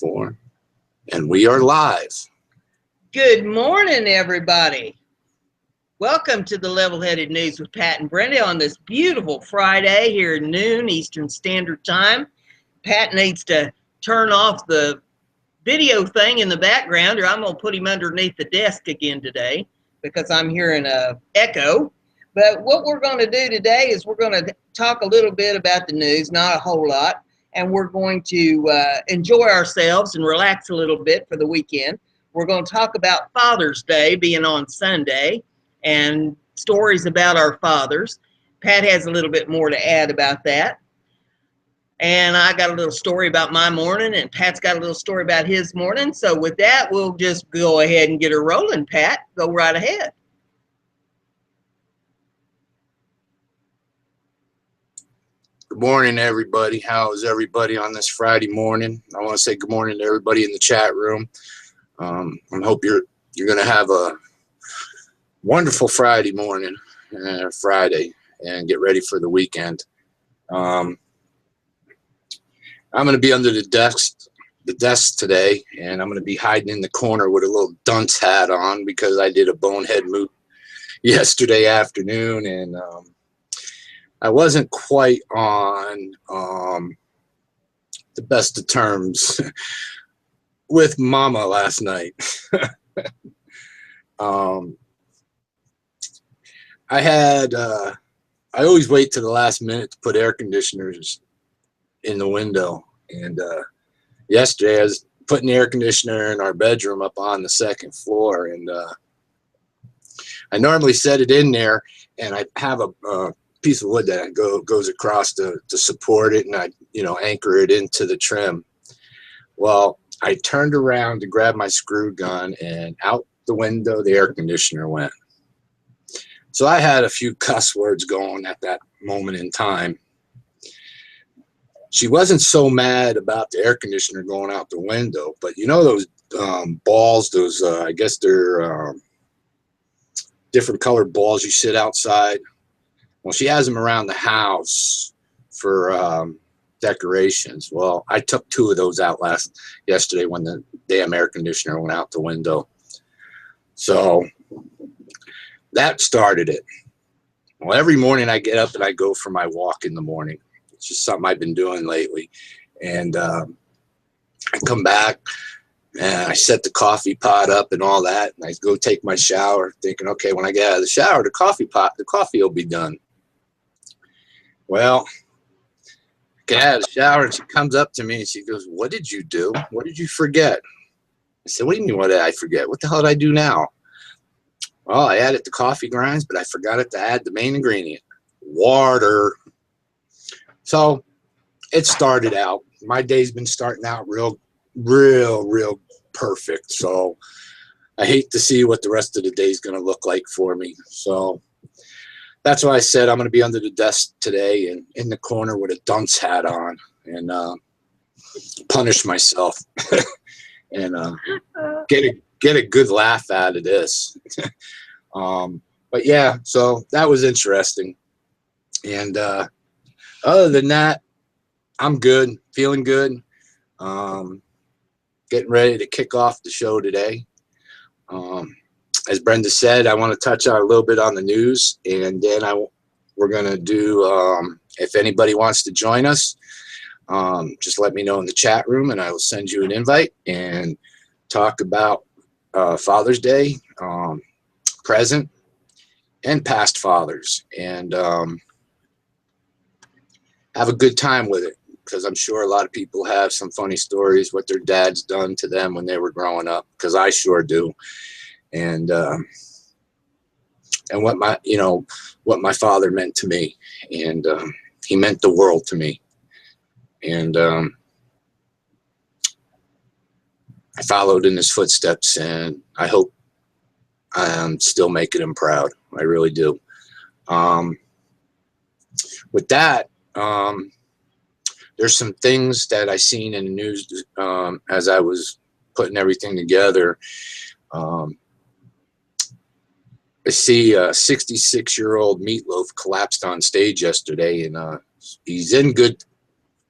4, and we are live. Good morning, everybody. Welcome to the Level-Headed News with Pat and Brenda on this beautiful Friday here at noon Eastern Standard Time. Pat needs to turn off the video thing in the background, or I'm going to put him underneath the desk again today because I'm hearing an echo. But what we're going to do today is we're going to talk a little bit about the news, not a whole lot, and we're going to enjoy ourselves and relax a little bit for the weekend. We're going to talk about Father's Day being on Sunday and stories about our fathers. Pat has a little bit more to add about that. And I got a little story about my morning, and Pat's got a little story about his morning. So with that, we'll just go ahead and get her rolling, Pat. Go right ahead. Good morning, everybody. How is everybody on this Friday morning? I want to say good morning to everybody in the chat room. I hope you're going to have a wonderful Friday morning, Friday, and get ready for the weekend. I'm going to be under the desk today, and I'm going to be hiding in the corner with a little dunce hat on because I did a bonehead move yesterday afternoon, and I wasn't quite on the best of terms with Mama last night. I always wait to the last minute to put air conditioners in the window, and yesterday I was putting the air conditioner in our bedroom up on the second floor, and I normally set it in there, and I have a piece of wood that goes across to support it, and I anchor it into the trim. Well, I turned around to grab my screw gun, and out the window the air conditioner went. So I had a few cuss words going at that moment in time. She wasn't so mad about the air conditioner going out the window, but those balls, those I guess they're different colored balls you sit outside. Well, she has them around the house for decorations. Well, I took 2 of those out yesterday when the damn air conditioner went out the window. So that started it. Well, every morning I get up and I go for my walk in the morning. It's just something I've been doing lately. And I come back and I set the coffee pot up and all that. And I go take my shower thinking, okay, when I get out of the shower, the coffee will be done. Well, I get out of the shower and she comes up to me and she goes, "What did you do? What did you forget?" I said, "What do you mean, what did I forget? What the hell did I do now?" "Well, I added the coffee grinds, but I forgot to add the main ingredient, water." So it started out. My day's been starting out real perfect. So I hate to see what the rest of the day is going to look like for me. So that's why I said I'm going to be under the desk today and in the corner with a dunce hat on and punish myself and get a good laugh out of this. But yeah, so that was interesting. And other than that, I'm good, feeling good. Getting ready to kick off the show today. As Brenda said, I want to touch on a little bit on the news, and then we're going to do, if anybody wants to join us, just let me know in the chat room, and I will send you an invite and talk about Father's Day, present and past fathers, and have a good time with it, because I'm sure a lot of people have some funny stories what their dad's done to them when they were growing up, because I sure do. And what my father meant to me, and he meant the world to me, and I followed in his footsteps, and I hope I'm still making him proud. I really do. With that, there's some things that I seen in the news as I was putting everything together. I see a 66-year-old Meatloaf collapsed on stage yesterday, and he's in good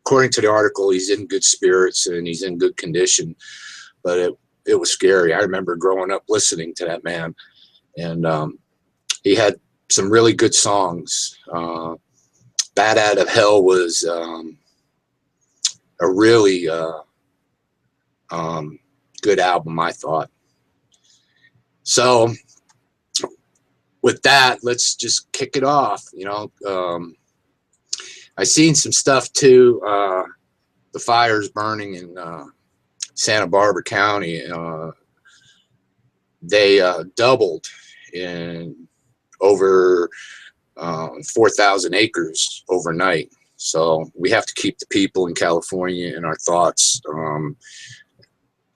according to the article, he's in good spirits and he's in good condition, but it was scary. I remember growing up listening to that man, and he had some really good songs. Bat Out of Hell was a really good album, I thought. So with that, let's just kick it off. I seen some stuff too. The fires burning in Santa Barbara County. They doubled in over 4,000 acres overnight. So we have to keep the people in California in our thoughts.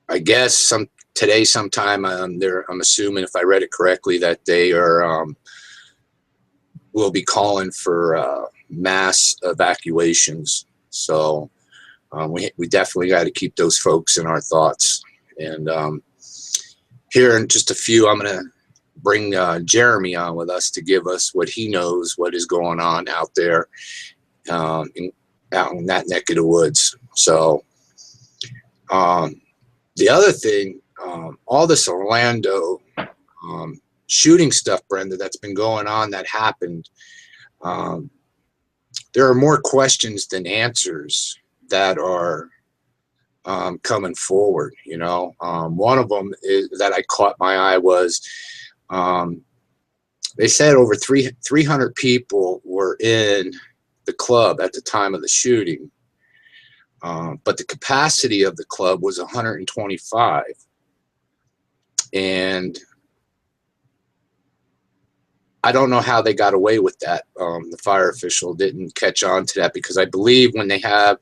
I guess sometime I'm assuming, if I read it correctly, that they will be calling for mass evacuations. So we definitely got to keep those folks in our thoughts. And here in just a few, I'm going to bring Jeremy on with us to give us what he knows, what is going on out there out in that neck of the woods. So the other thing, all this Orlando shooting stuff, Brenda, that's been going on, that happened, there are more questions than answers that are coming forward. One of them is that I caught my eye was they said over 300 people were in the club at the time of the shooting, but the capacity of the club was 125. And I don't know how they got away with that. The fire official didn't catch on to that, because I believe when they have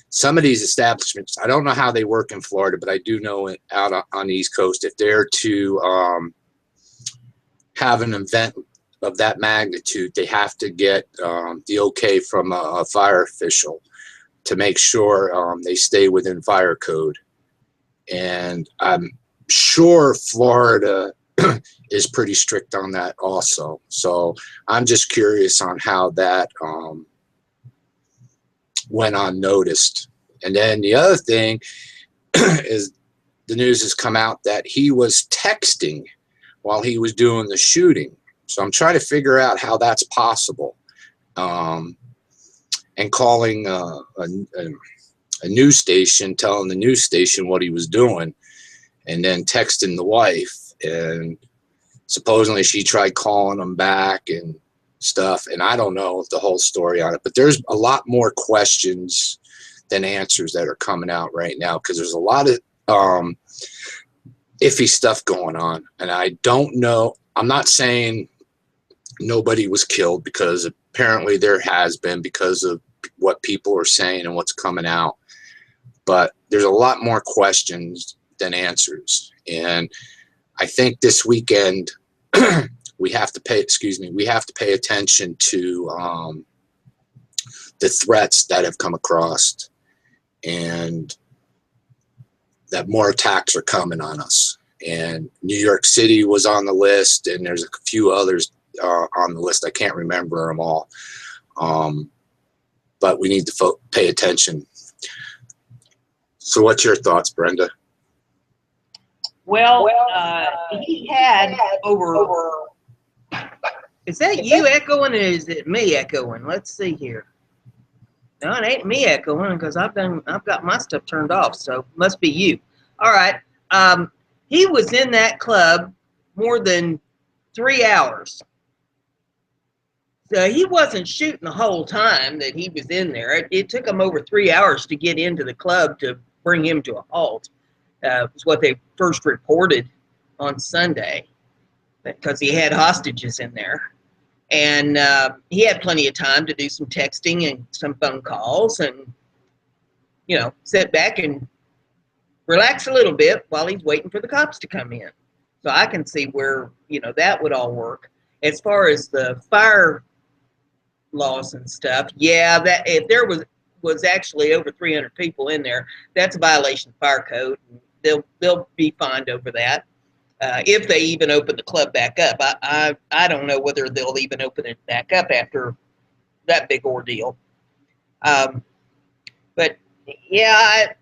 some of these establishments, I don't know how they work in Florida, but I do know it out on the East Coast, if they're to have an event of that magnitude, they have to get the okay from a fire official to make sure they stay within fire code. And I'm sure Florida is pretty strict on that also. So I'm just curious on how that went unnoticed. And then the other thing is the news has come out that he was texting while he was doing the shooting. So I'm trying to figure out how that's possible. And calling a news station, telling the news station what he was doing, and then texting the wife. And supposedly she tried calling him back and stuff. And I don't know the whole story on it, but there's a lot more questions than answers that are coming out right now, because there's a lot of iffy stuff going on. And I don't know, I'm not saying nobody was killed, because apparently there has been, because of what people are saying and what's coming out. But there's a lot more questions than answers. And I think this weekend we have to pay attention to the threats that have come across, and that more attacks are coming on us. And New York City was on the list, and there's a few others on the list. I can't remember them all. But we need to pay attention. So what's your thoughts, Brenda? Well, he had over. Is that you echoing, or is it me echoing? Let's see here. No, it ain't me echoing, because I've got my stuff turned off, so it must be you. All right. He was in that club more than 3 hours. So he wasn't shooting the whole time that he was in there. It took him over 3 hours to get into the club to bring him to a halt. Was what they first reported on Sunday, because he had hostages in there. And he had plenty of time to do some texting and some phone calls and, sit back and relax a little bit while he's waiting for the cops to come in. So I can see where, that would all work. As far as the fire laws and stuff, yeah, that if there was actually over 300 people in there, that's a violation of fire code. They'll be fined over that. If they even open the club back up. I don't know whether they'll even open it back up after that big ordeal. But yeah,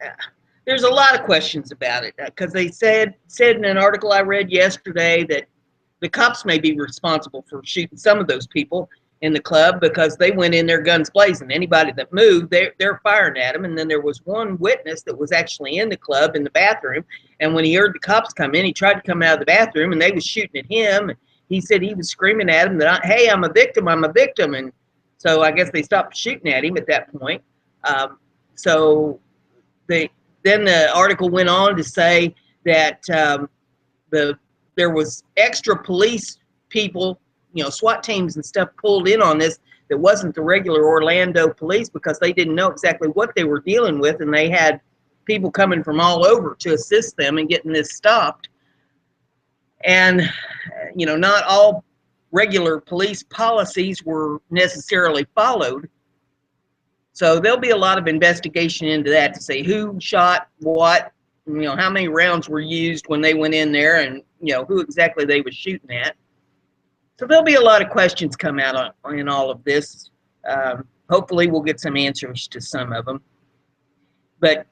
there's a lot of questions about it because they said in an article I read yesterday that the cops may be responsible for shooting some of those people in the club because they went in there guns blazing. Anybody that moved, they're firing at them. And then there was one witness that was actually in the club in the bathroom, and when he heard the cops come in, he tried to come out of the bathroom, and they was shooting at him. He said he was screaming at him that, "Hey, I'm a victim! I'm a victim!" And so I guess they stopped shooting at him at that point. So they then the article went on to say that the there was extra police people, SWAT teams and stuff pulled in on this that wasn't the regular Orlando police because they didn't know exactly what they were dealing with, and they had people coming from all over to assist them in getting this stopped. And not all regular police policies were necessarily followed. So there'll be a lot of investigation into that to see who shot what, how many rounds were used when they went in there, and who exactly they was shooting at. So there'll be a lot of questions come out in all of this. Hopefully we'll get some answers to some of them. But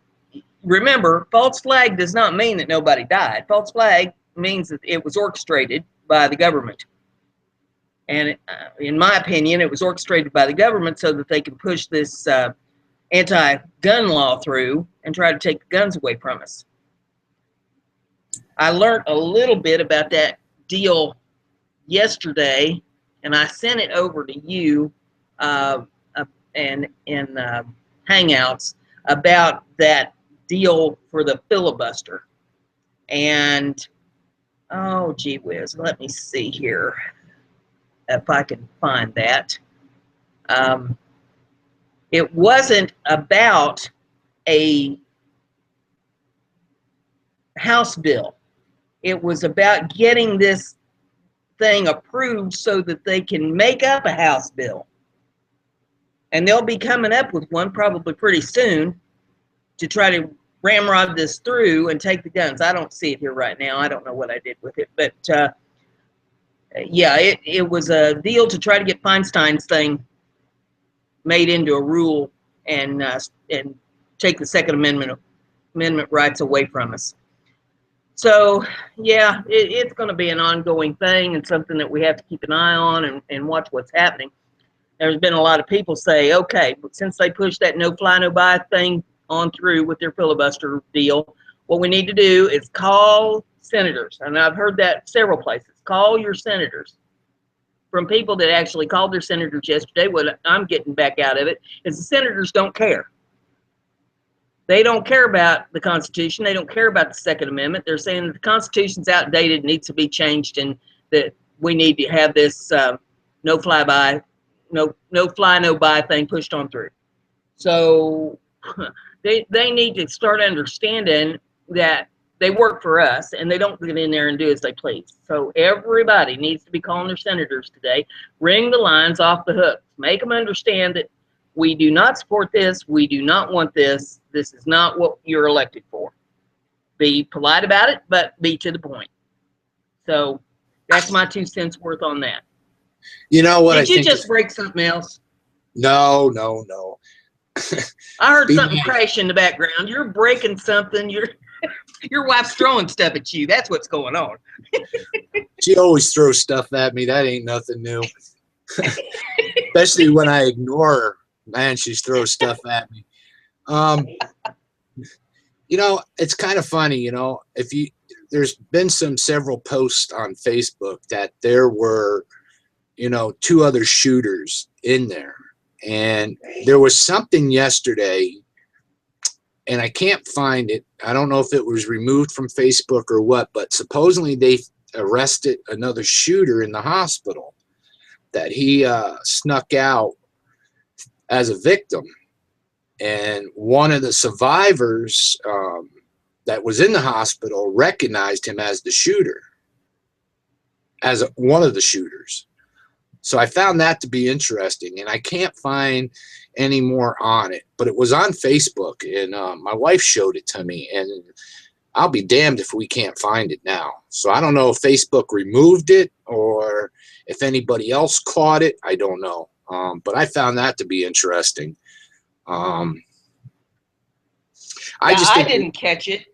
remember, false flag does not mean that nobody died. False flag means that it was orchestrated by the government. And in my opinion, it was orchestrated by the government so that they can push this anti-gun law through and try to take the guns away from us. I learned a little bit about that deal yesterday, and I sent it over to you and in Hangouts about that deal for the filibuster. And oh gee whiz, let me see here if I can find that. It wasn't about a House bill. It was about getting this thing approved so that they can make up a House bill. And they'll be coming up with one probably pretty soon to try to ramrod this through and take the guns. I don't see it here right now. I don't know what I did with it. But yeah, it was a deal to try to get Feinstein's thing made into a rule and take the Second Amendment rights away from us. So yeah, it's going to be an ongoing thing and something that we have to keep an eye on and watch what's happening. There's been a lot of people say, okay, but since they pushed that no fly, no buy thing on through with their filibuster deal, what we need to do is call senators. And I've heard that several places. Call your senators. From people that actually called their senators yesterday, what I'm getting back out of it is the senators don't care. They don't care about the Constitution. They don't care about the Second Amendment. They're saying that the Constitution's outdated, needs to be changed, and that we need to have this no fly, no buy thing pushed on through. So they need to start understanding that they work for us and they don't get in there and do as they please. So everybody needs to be calling their senators today. Ring the lines off the hook. Make them understand that we do not support this. We do not want this. This is not what you're elected for. Be polite about it, but be to the point. So that's my 2 cents worth on that. You know what? Did you just break something else? No. I heard something crash in the background. You're breaking something. Your wife's throwing stuff at you. That's what's going on. She always throws stuff at me. That ain't nothing new. Especially when I ignore her. Man, she throws stuff at me. It's kind of funny, there's been several posts on Facebook that there were, 2 other shooters in there. And there was something yesterday, and I can't find it. I don't know if it was removed from Facebook or what, but supposedly they arrested another shooter in the hospital, that he snuck out as a victim. And one of the survivors that was in the hospital recognized him as the shooter, as one of the shooters. So I found that to be interesting, and I can't find any more on it, but it was on Facebook, and my wife showed it to me, and I'll be damned if we can't find it now. So I don't know if Facebook removed it or if anybody else caught it. I don't know, but I found that to be interesting. I Now, just I think, didn't catch it,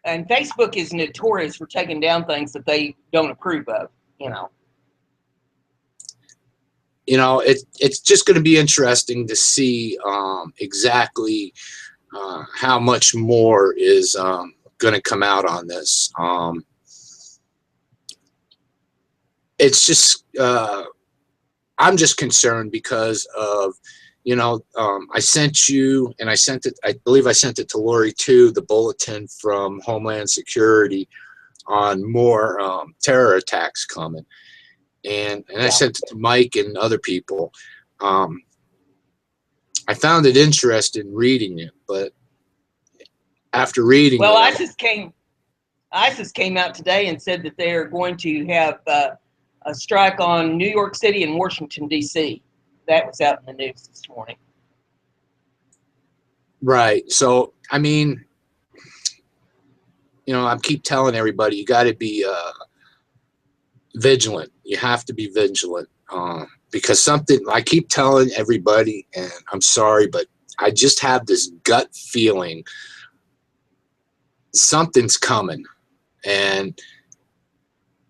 and Facebook is notorious for taking down things that they don't approve of, you know. it's just going to be interesting to see exactly how much more is going to come out on this. It's just I'm just concerned because of I sent you, and I sent it, I believe I sent it to Lori too, the bulletin from Homeland Security on more terror attacks coming, and I Yeah. sent it to Mike and other people. um, I found it interesting reading it, but after reading Well, it, ISIS came out today and said that they are going to have a strike on New York City and Washington, D.C. That was out in the news this morning. right. So I mean, I keep telling everybody, you got to be vigilant. You have to be vigilant, because something, I keep telling everybody, and I'm sorry, but I just have this gut feeling something's coming, and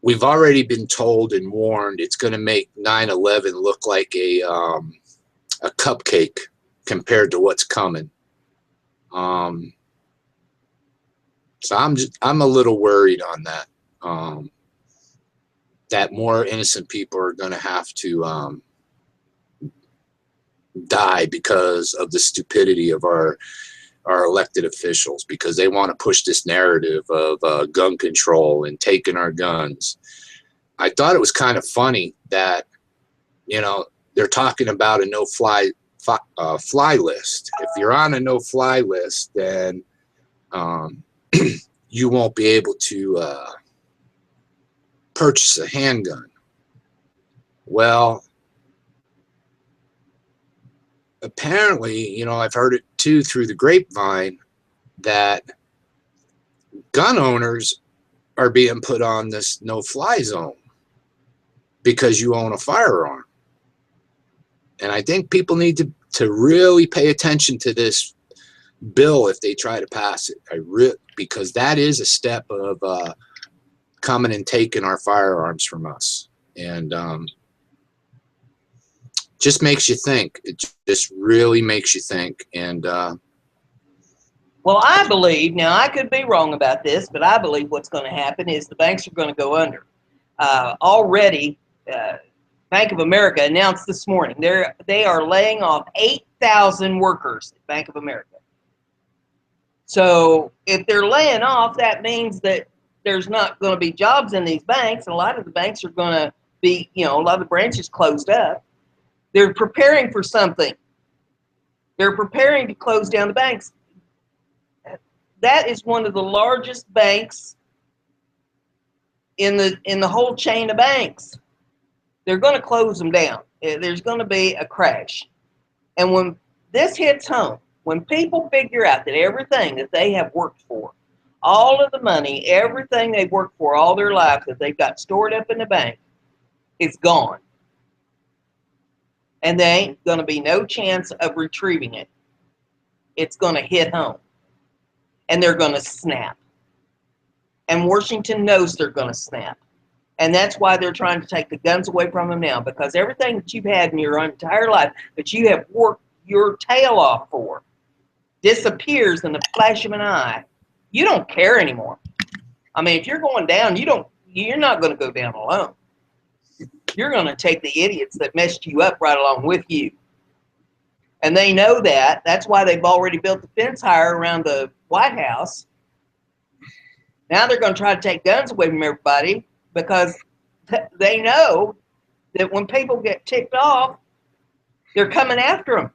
we've already been told and warned it's going to make 9/11 look like a cupcake compared to what's coming. Um, so I'm a little worried on that. That more innocent people are going to have to die because of the stupidity of our elected officials, because they want to push this narrative of gun control and taking our guns. I thought it was kind of funny that they're talking about a fly list. If you're on a no-fly list, then you won't be able to purchase a handgun. Well, apparently, I've heard it too through the grapevine that gun owners are being put on this no-fly zone because you own a firearm. And I think people need to really pay attention to this bill if they try to pass it. Because that is a step of coming and taking our firearms from us. And just makes you think. It just really makes you think. And Well, I believe, now I could be wrong about this, but I believe what's going to happen is the banks are going to go under. Already, Bank of America announced this morning they are laying off 8,000 workers at Bank of America. So if they're laying off, that means that there's not going to be jobs in these banks, and a lot of the banks are going to be, a lot of the branches closed up. They're preparing for something. They're preparing to close down the banks. That is one of the largest banks in the whole chain of banks. They're going to close them down. There's going to be a crash. And when this hits home, when people figure out that everything that they have worked for, all of the money, everything they've worked for all their life that they've got stored up in the bank is gone. And there ain't going to be no chance of retrieving it. It's going to hit home. And they're going to snap. And Washington knows they're going to snap. And that's why they're trying to take the guns away from them now, because everything that you've had in your entire life that you have worked your tail off for disappears in the flash of an eye. You don't care anymore. I mean, if you're going down, you're not going to go down alone. You're going to take the idiots that messed you up right along with you. And they know that. That's why they've already built the fence higher around the White House. Now they're going to try to take guns away from everybody because they know that when people get ticked off, they're coming after them.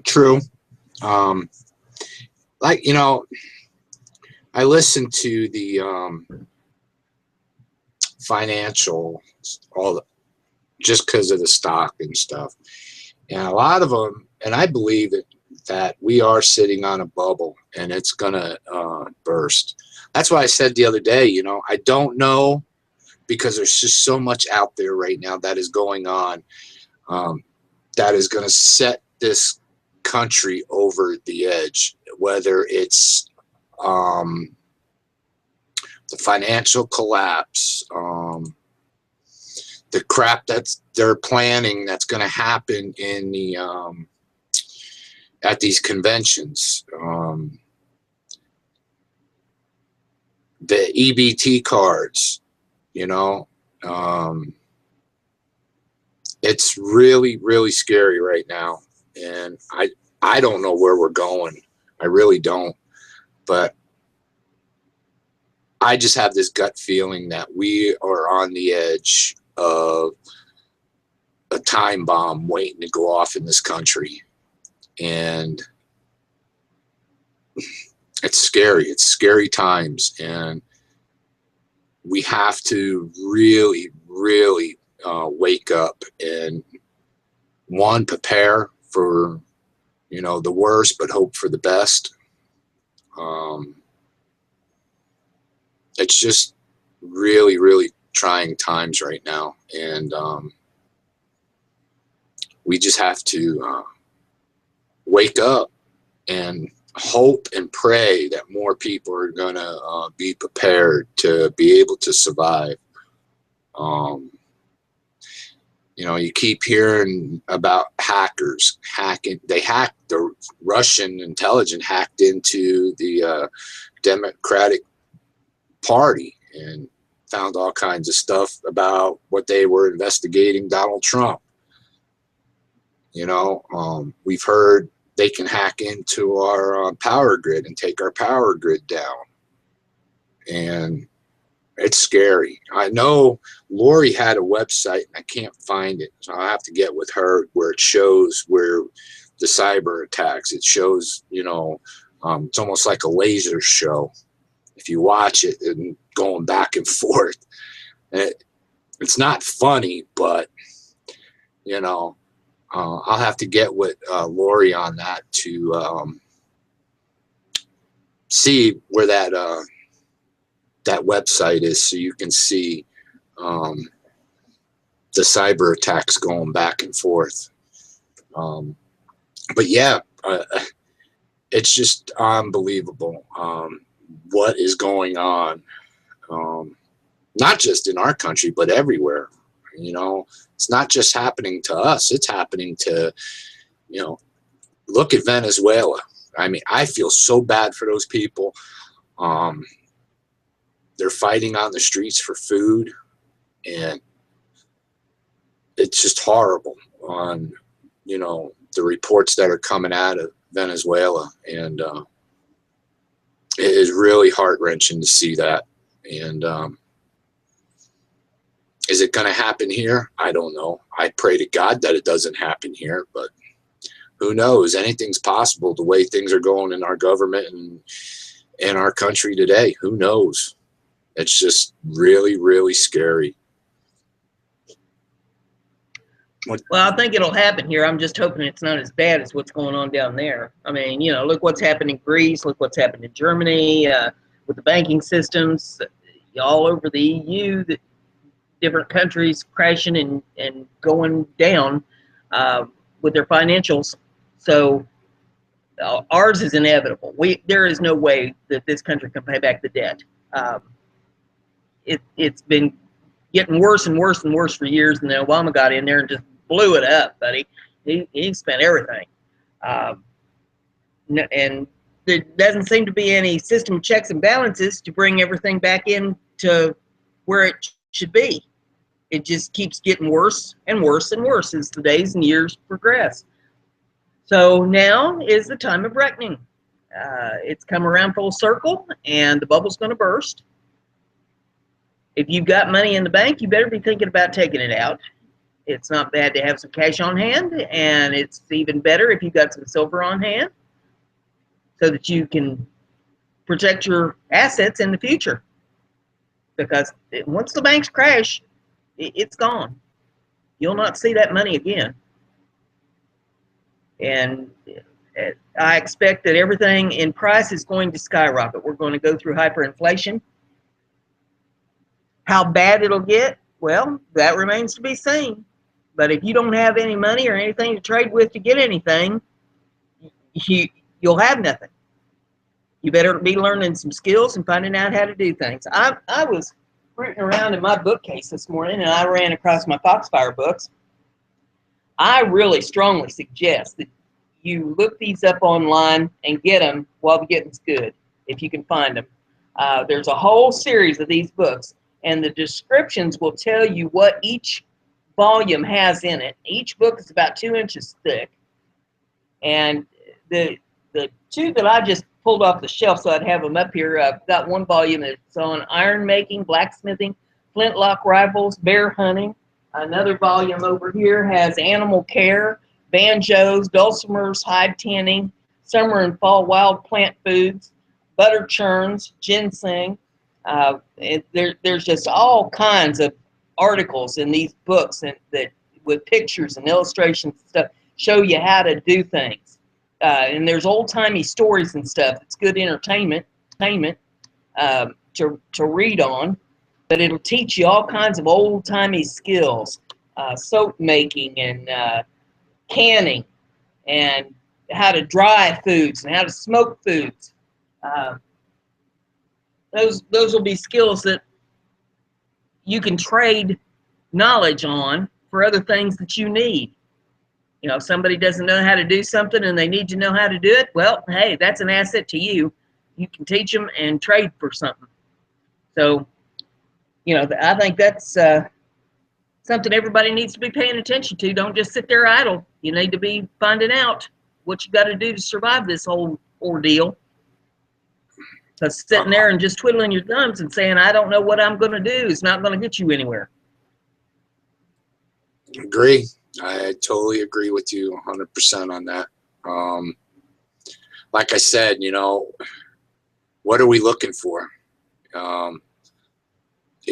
true. Like, I listened to the financial, just because of the stock and stuff. And a lot of them, and I believe that we are sitting on a bubble and it's going to burst. That's why I said the other day, I don't know, because there's just so much out there right now that is going on, that is going to set this country over the edge, whether it's the financial collapse, the crap that's they're planning that's going to happen in the at these conventions, the EBT cards, you know, it's really, really scary right now. And I don't know where we're going. I really don't. But I just have this gut feeling that we are on the edge of a time bomb waiting to go off in this country. And it's scary. It's scary times. And we have to really, really wake up and, one, prepare for, you know, the worst, but hope for the best. It's just really, really trying times right now. And we just have to wake up and hope and pray that more people are going to be prepared to be able to survive. You know, you keep hearing about hackers hacking. They hacked, the Russian intelligence hacked into the Democratic Party and found all kinds of stuff about what they were investigating Donald Trump. You know, we've heard they can hack into our power grid and take our power grid down. And it's scary. I know Lori had a website, and I can't find it, so I'll have to get with her, where it shows where the cyber attacks. It shows, you know, it's almost like a laser show. If you watch it and going back and forth, it's not funny, but, you know, I'll have to get with Lori on that to see where that that website is, so you can see the cyber attacks going back and forth. But yeah, it's just unbelievable what is going on, not just in our country, but everywhere. You know, it's not just happening to us, it's happening to, you know, look at Venezuela. I mean, I feel so bad for those people. They're fighting on the streets for food, and it's just horrible on, you know, the reports that are coming out of Venezuela. And it is really heart-wrenching to see that. And is it going to happen here? I don't know. I pray to God that it doesn't happen here, but who knows? Anything's possible the way things are going in our government and in our country today. Who knows? It's just really, really scary. Well, I think it'll happen here. I'm just hoping it's not as bad as what's going on down there. I mean, you know, look what's happened in Greece. Look what's happened in Germany with the banking systems all over the EU. The different countries crashing and going down with their financials. So ours is inevitable. There is no way that this country can pay back the debt. It's been getting worse and worse and worse for years, and then Obama got in there and just blew it up, buddy. He spent everything. And there doesn't seem to be any system of checks and balances to bring everything back into where it should be. It just keeps getting worse and worse and worse as the days and years progress. So now is the time of reckoning. It's come around full circle, and the bubble's going to burst. If you've got money in the bank, you better be thinking about taking it out. It's not bad to have some cash on hand, and it's even better if you've got some silver on hand so that you can protect your assets in the future. Because once the banks crash, it's gone. You'll not see that money again. And I expect that everything in price is going to skyrocket. We're going to go through hyperinflation. How bad it'll get, well, that remains to be seen. But if you don't have any money or anything to trade with to get anything, you'll have nothing. You better be learning some skills and finding out how to do things. I was rooting around in my bookcase this morning, and I ran across my Foxfire books. I really strongly suggest that you look these up online and get them while the getting's good, if you can find them. There's a whole series of these books, and the descriptions will tell you what each volume has in it. Each book is about 2 inches thick, and the two that I just pulled off the shelf so I'd have them up here, I've got one volume that's on iron making, blacksmithing, flintlock rifles, bear hunting. Another volume over here has animal care, banjos, dulcimers, hide tanning, summer and fall wild plant foods, butter churns, ginseng. There's just all kinds of articles in these books that with pictures and illustrations and stuff show you how to do things. And there's old-timey stories and stuff. It's good entertainment to read on. But it'll teach you all kinds of old-timey skills, soap making and canning, and how to dry foods and how to smoke foods. Those will be skills that you can trade knowledge on for other things that you need. You know, if somebody doesn't know how to do something and they need to know how to do it, well, hey, that's an asset to you. You can teach them and trade for something. So, you know, I think that's something everybody needs to be paying attention to. Don't just sit there idle. You need to be finding out what you got to do to survive this whole ordeal. Because sitting there and just twiddling your thumbs and saying, I don't know what I'm going to do is not going to get you anywhere. Agree. I totally agree with you 100% on that. Like I said, you know, what are we looking for? You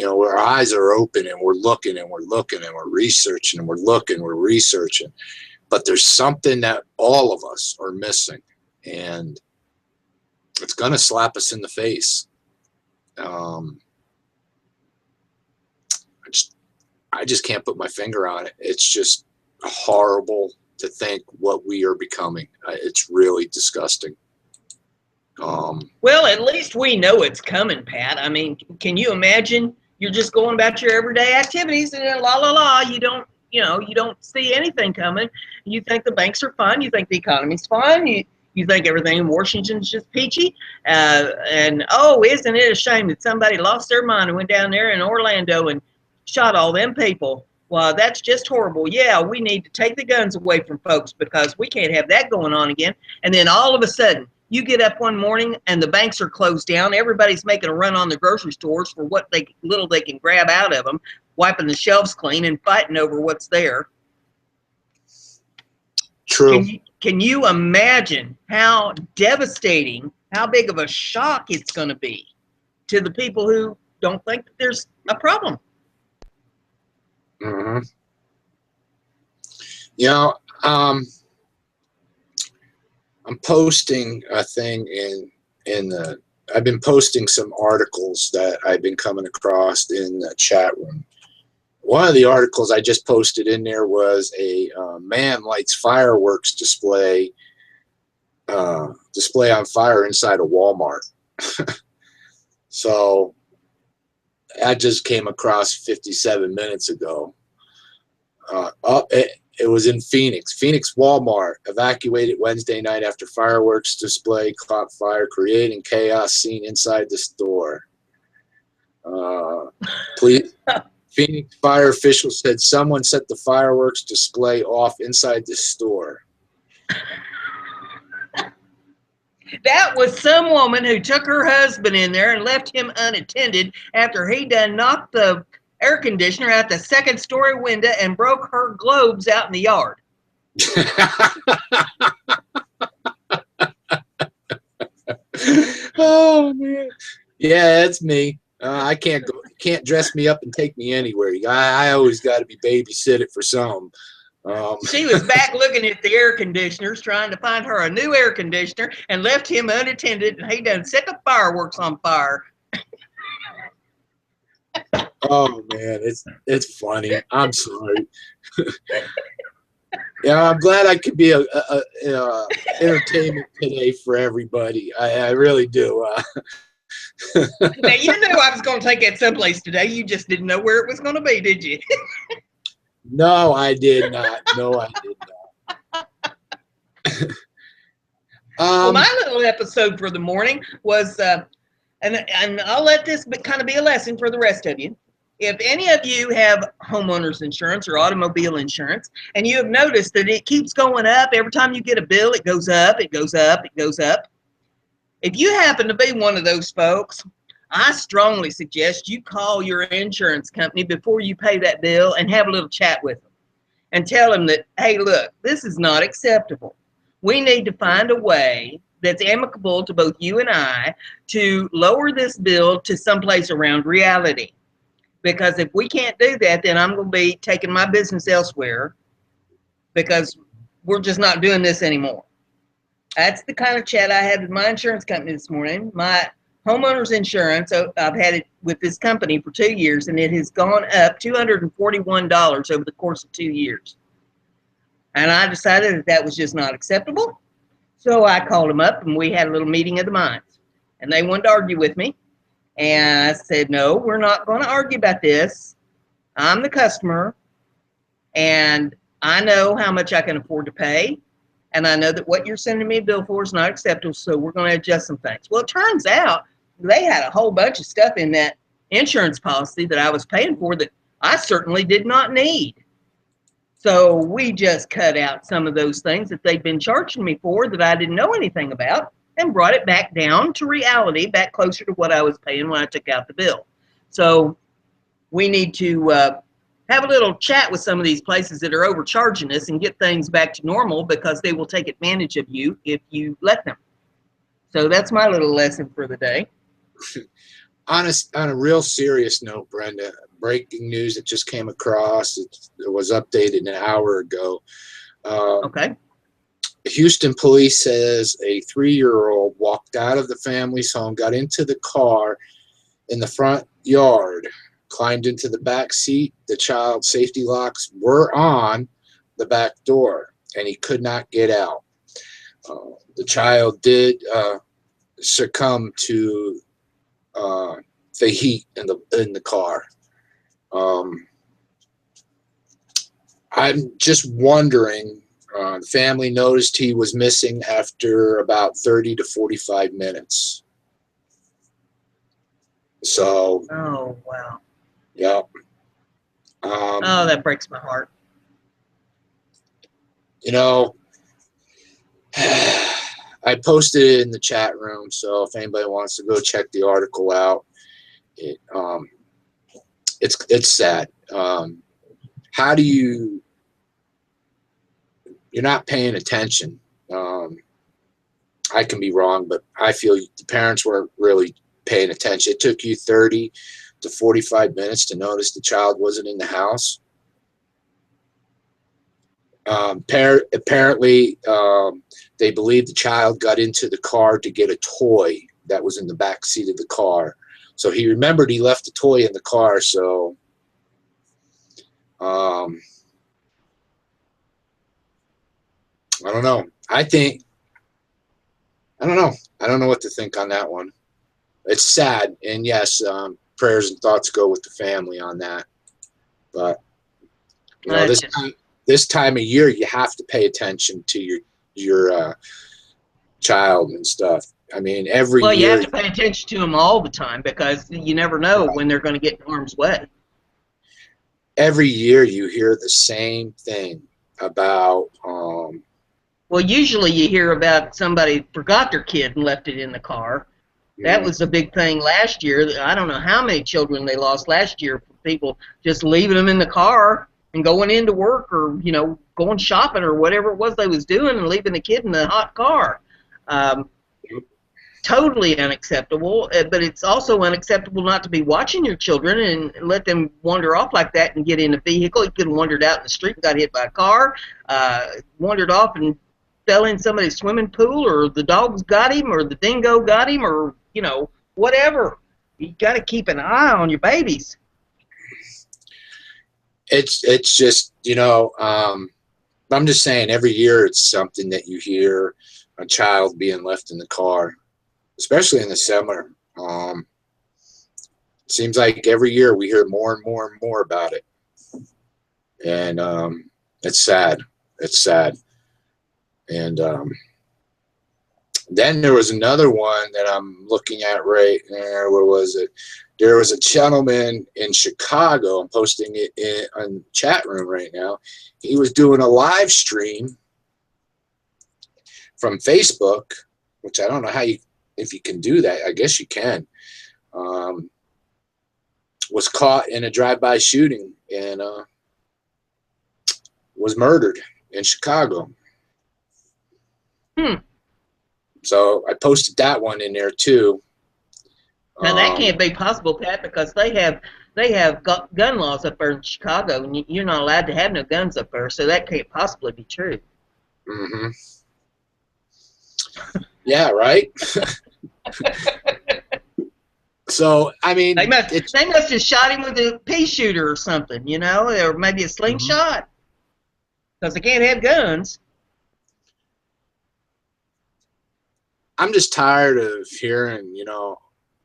know, our eyes are open and we're looking and we're looking and we're researching and we're looking, we're researching. But there's something that all of us are missing, and it's going to slap us in the face. I just can't put my finger on it. It's just horrible to think what we are becoming. It's really disgusting. Well, at least we know it's coming, Pat. I mean, can you imagine? You're just going about your everyday activities, and then you don't see anything coming. You think the banks are fine. You think the economy's fine. You think everything in Washington's just peachy. And oh, isn't it a shame that somebody lost their mind and went down there in Orlando and shot all them people? Well, that's just horrible. Yeah, we need to take the guns away from folks because we can't have that going on again. And then all of a sudden, you get up one morning and the banks are closed down. Everybody's making a run on the grocery stores for what little they can grab out of them, wiping the shelves clean and fighting over what's there. True. Can you imagine how devastating, how big of a shock it's going to be to the people who don't think that there's a problem? Mm-hmm. You know, I'm posting a thing I've been posting some articles that I've been coming across in the chat room. One of the articles I just posted in there was a man lights fireworks display on fire inside a Walmart. So I just came across 57 minutes ago. It was in Phoenix. Phoenix Walmart evacuated Wednesday night after fireworks display caught fire, creating chaos seen inside the store. Phoenix fire officials said someone set the fireworks display off inside the store. That was some woman who took her husband in there and left him unattended after he done knocked the air conditioner out the second story window and broke her globes out in the yard. Oh man, yeah, that's me. I can't dress me up and take me anywhere. I always got to be babysitted for some. She was back looking at the air conditioners, trying to find her a new air conditioner, and left him unattended, and he done set the fireworks on fire. Oh man, it's funny. I'm sorry. Yeah, I'm glad I could be a entertainment today for everybody. I really do. Now, you knew I was going to take it someplace today. You just didn't know where it was going to be, did you? No, I did not. No, I did not. Well, my little episode for the morning was, and I'll let this kind of be a lesson for the rest of you. If any of you have homeowners insurance or automobile insurance, and you have noticed that it keeps going up every time you get a bill, it goes up, it goes up, it goes up. If you happen to be one of those folks, I strongly suggest you call your insurance company before you pay that bill and have a little chat with them and tell them that, hey, look, this is not acceptable. We need to find a way that's amicable to both you and I to lower this bill to someplace around reality. Because if we can't do that, then I'm going to be taking my business elsewhere because we're just not doing this anymore. That's the kind of chat I had with my insurance company this morning. My homeowner's insurance, I've had it with this company for 2 years, and it has gone up $241 over the course of 2 years. And I decided that that was just not acceptable. So I called them up, and we had a little meeting of the minds. And they wanted to argue with me. And I said, no, we're not going to argue about this. I'm the customer, and I know how much I can afford to pay. And I know that what you're sending me a bill for is not acceptable, so we're going to adjust some things. Well, it turns out they had a whole bunch of stuff in that insurance policy that I was paying for that I certainly did not need. So we just cut out some of those things that they'd been charging me for that I didn't know anything about and brought it back down to reality, back closer to what I was paying when I took out the bill. So we need to have a little chat with some of these places that are overcharging us and get things back to normal, because they will take advantage of you if you let them. So that's my little lesson for the day. On a real serious note, Brenda, breaking news that just came across. It was updated an hour ago. Okay. Houston police says a 3-year-old walked out of the family's home, got into the car in the front yard, climbed into the back seat. The child's safety locks were on the back door, and he could not get out. The child did succumb to the heat in the car. I'm just wondering. The family noticed he was missing after about 30 to 45 minutes. So. Oh, wow. Yeah. Oh, that breaks my heart. You know, I posted it in the chat room, so if anybody wants to go check the article out, it's sad. How do you're not paying attention. I can be wrong, but I feel the parents weren't really paying attention. It took you 30 to 45 minutes to notice the child wasn't in the house. Apparently, they believe the child got into the car to get a toy that was in the back seat of the car. So he remembered he left the toy in the car. So I don't know. I don't know. I don't know what to think on that one. It's sad, and yes, prayers and thoughts go with the family on that. But you know, this time of year, you have to pay attention to your child and stuff. I mean, every Well, you year. have to pay attention to them all the time, because you never know when they're going to get in harm's way. Every year you hear the same thing about. Well, usually you hear about somebody forgot their kid and left it in the car. That was a big thing last year. I don't know how many children they lost last year for people just leaving them in the car and going into work, or, you know, going shopping or whatever it was they was doing, and leaving the kid in the hot car. Totally unacceptable, but it's also unacceptable not to be watching your children and let them wander off like that and get in a vehicle. He could have wandered out in the street and got hit by a car, wandered off and fell in somebody's swimming pool, or the dogs got him, or the dingo got him, or, you know, whatever. You got to keep an eye on your babies. It's just, you know, I'm just saying, every year it's something that you hear, a child being left in the car, especially in the summer. Seems like every year we hear more and more and more about it, and it's sad. It's sad. And then there was another one that I'm looking at right there. Where was it? There was a gentleman in Chicago. I'm posting it on the chat room right now. He was doing a live stream from Facebook, which I don't know if you can do that. I guess you can. Was caught in a drive-by shooting and was murdered in Chicago. So I posted that one in there too. Now that can't be possible, Pat, because they have gun laws up there in Chicago, and you're not allowed to have no guns up there, so that can't possibly be true. Mm-hmm. Yeah, right. So I mean, they must have shot him with a pea shooter or something, you know, or maybe a slingshot, because they can't have guns. I'm just tired of hearing, you know,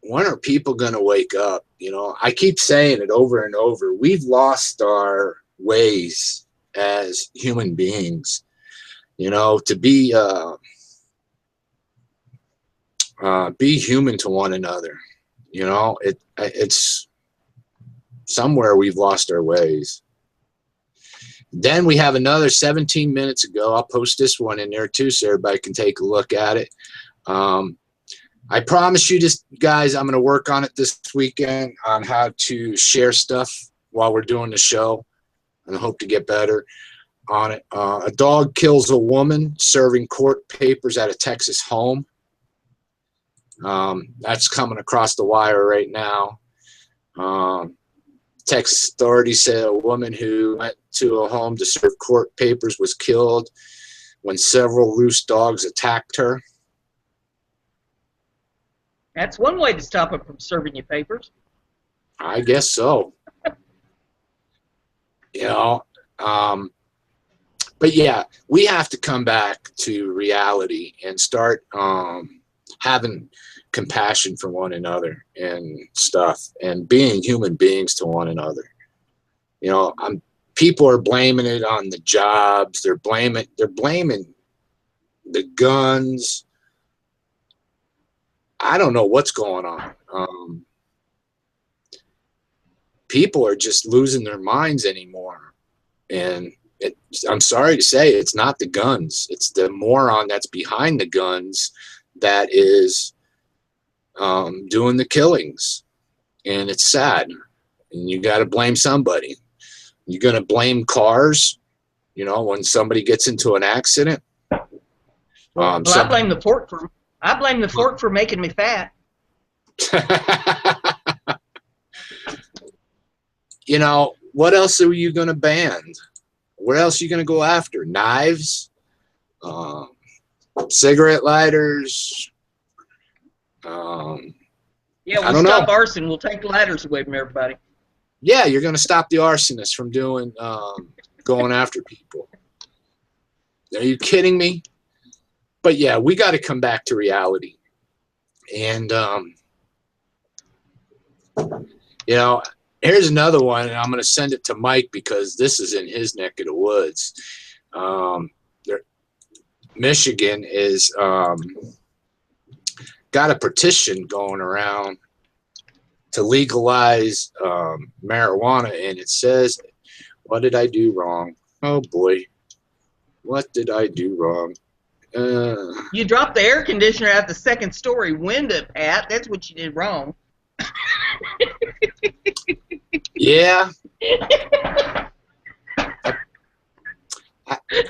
when are people going to wake up? You know, I keep saying it over and over. We've lost our ways as human beings, you know, to be human to one another. You know, it's somewhere we've lost our ways. Then we have another 17 minutes ago. I'll post this one in there too, so everybody can take a look at it. I promise you this, guys, I'm going to work on it this weekend on how to share stuff while we're doing the show, and I hope to get better on it. A dog kills a woman serving court papers at a Texas home. That's coming across the wire right now. Texas authorities say a woman who went to a home to serve court papers was killed when several loose dogs attacked her. That's one way to stop them from serving you papers. I guess so. You know, but yeah, we have to come back to reality and start having compassion for one another and stuff, and being human beings to one another. You know, people are blaming it on the jobs. They're blaming the guns. I don't know what's going on. People are just losing their minds anymore, and I'm sorry to say, it's not the guns. It's the moron that's behind the guns that is doing the killings, and it's sad. And you got to blame somebody. You're going to blame cars, you know, when somebody gets into an accident. Well, I blame the fork for making me fat. You know, what else are you going to ban? Where else are you going to go after? Knives, cigarette lighters. Yeah, we'll stop arson. We'll take ladders away from everybody. Yeah, you're going to stop the arsonists from doing going after people. Are you kidding me? But yeah, we got to come back to reality. And you know, here's another one, and I'm going to send it to Mike because this is in his neck of the woods. Michigan is got a petition going around to legalize marijuana, and it says, what did I do wrong? Oh boy, what did I do wrong? You dropped the air conditioner out the second story window, Pat. That's what you did wrong. Yeah.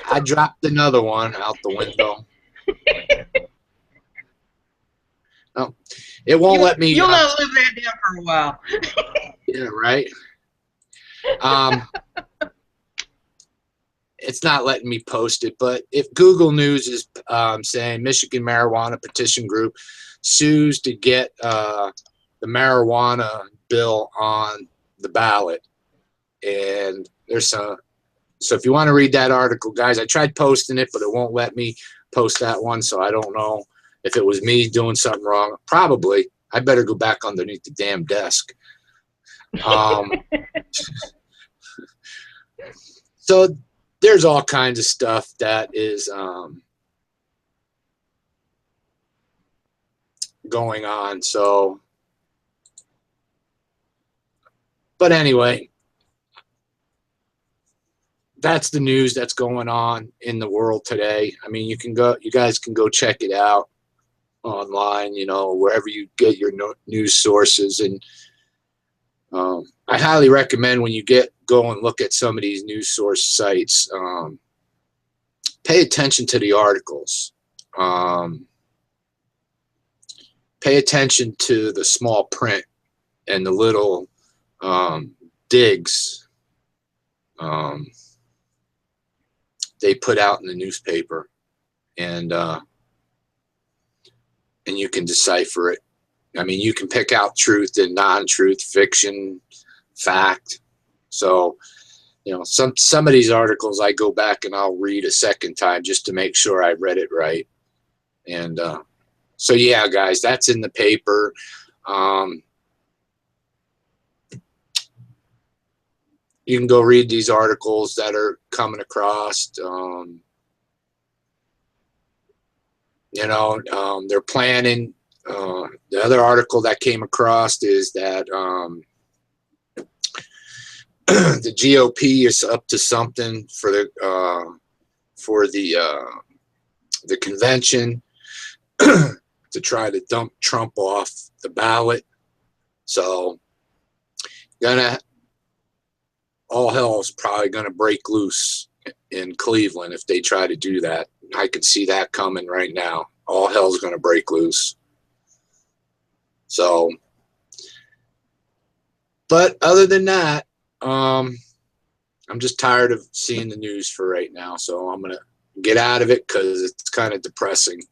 I dropped another one out the window. Oh, it won't let me. You'll not live that down for a while. Yeah, right. It's not letting me post it, but if Google News is saying Michigan marijuana petition group sues to get the marijuana bill on the ballot, and there's some So if you want to read that article, guys, I tried posting it, but it won't let me post that one. So I don't know if it was me doing something wrong. Probably. I better go back underneath the damn desk. So there's all kinds of stuff that is going on. So, but anyway, that's the news that's going on in the world today. I mean, you guys can go check it out online, wherever you get your news sources. And I highly recommend when you go and look at some of these news source sites, pay attention to the articles. Pay attention to the small print and the little digs they put out in the newspaper, and you can decipher it. I mean, you can pick out truth and non-truth, fiction, fact. So, some of these articles I go back and I'll read a second time just to make sure I read it right. And so, yeah, guys, that's in the paper. You can go read these articles that are coming across. They're planning. The other article that came across is that the GOP is up to something for the convention to try to dump Trump off the ballot. So, all hell is probably gonna break loose in Cleveland if they try to do that. I can see that coming right now. All hell's gonna break loose. So, but other than that, I'm just tired of seeing the news for right now. So I'm gonna get out of it because it's kind of depressing.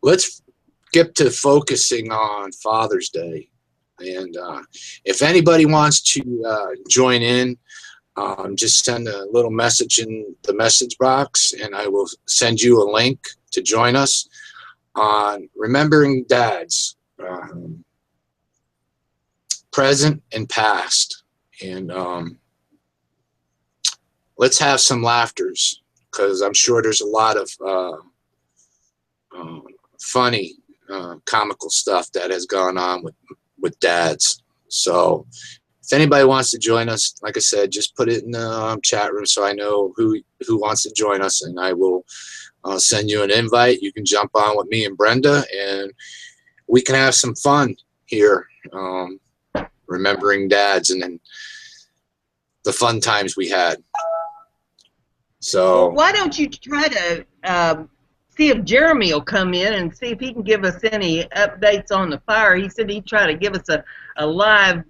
Let's get to focusing on Father's Day. And if anybody wants to join in, just send a little message in the message box, and I will send you a link to join us on Remembering Dads, present and past. And let's have some laughters, because I'm sure there's a lot of funny, comical stuff that has gone on with dads. So if anybody wants to join us, like I said, just put it in the chat room so I know who wants to join us, and I will send you an invite. You can jump on with me and Brenda, and we can have some fun here, remembering dads and then the fun times we had. So well, why don't you try to see if Jeremy will come in and see if he can give us any updates on the fire. He said he'd try to give us a live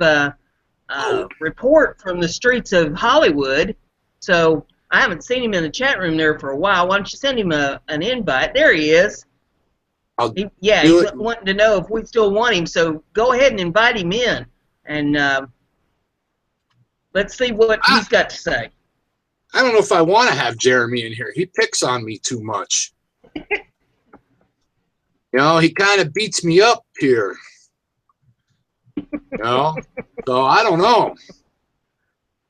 report from the streets of Hollywood. So I haven't seen him in the chat room there for a while. Why don't you send him an invite? There he is. He's wanting to know if we still want him. So go ahead and invite him in, and let's see what he's got to say. I don't know if I want to have Jeremy in here. He picks on me too much. He kind of beats me up here. So I don't know.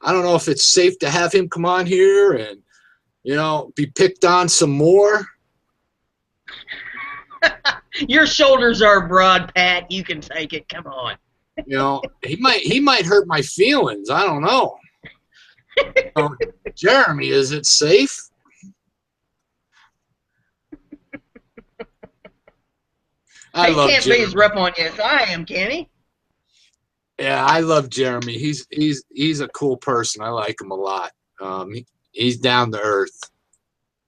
I don't know if it's safe to have him come on here and, be picked on some more. Your shoulders are broad, Pat. You can take it. Come on. He might hurt my feelings. I don't know. Jeremy, is it safe? He can't be as rough on you as I am, can he? Yeah, I love Jeremy. He's a cool person. I like him a lot. He's down to earth,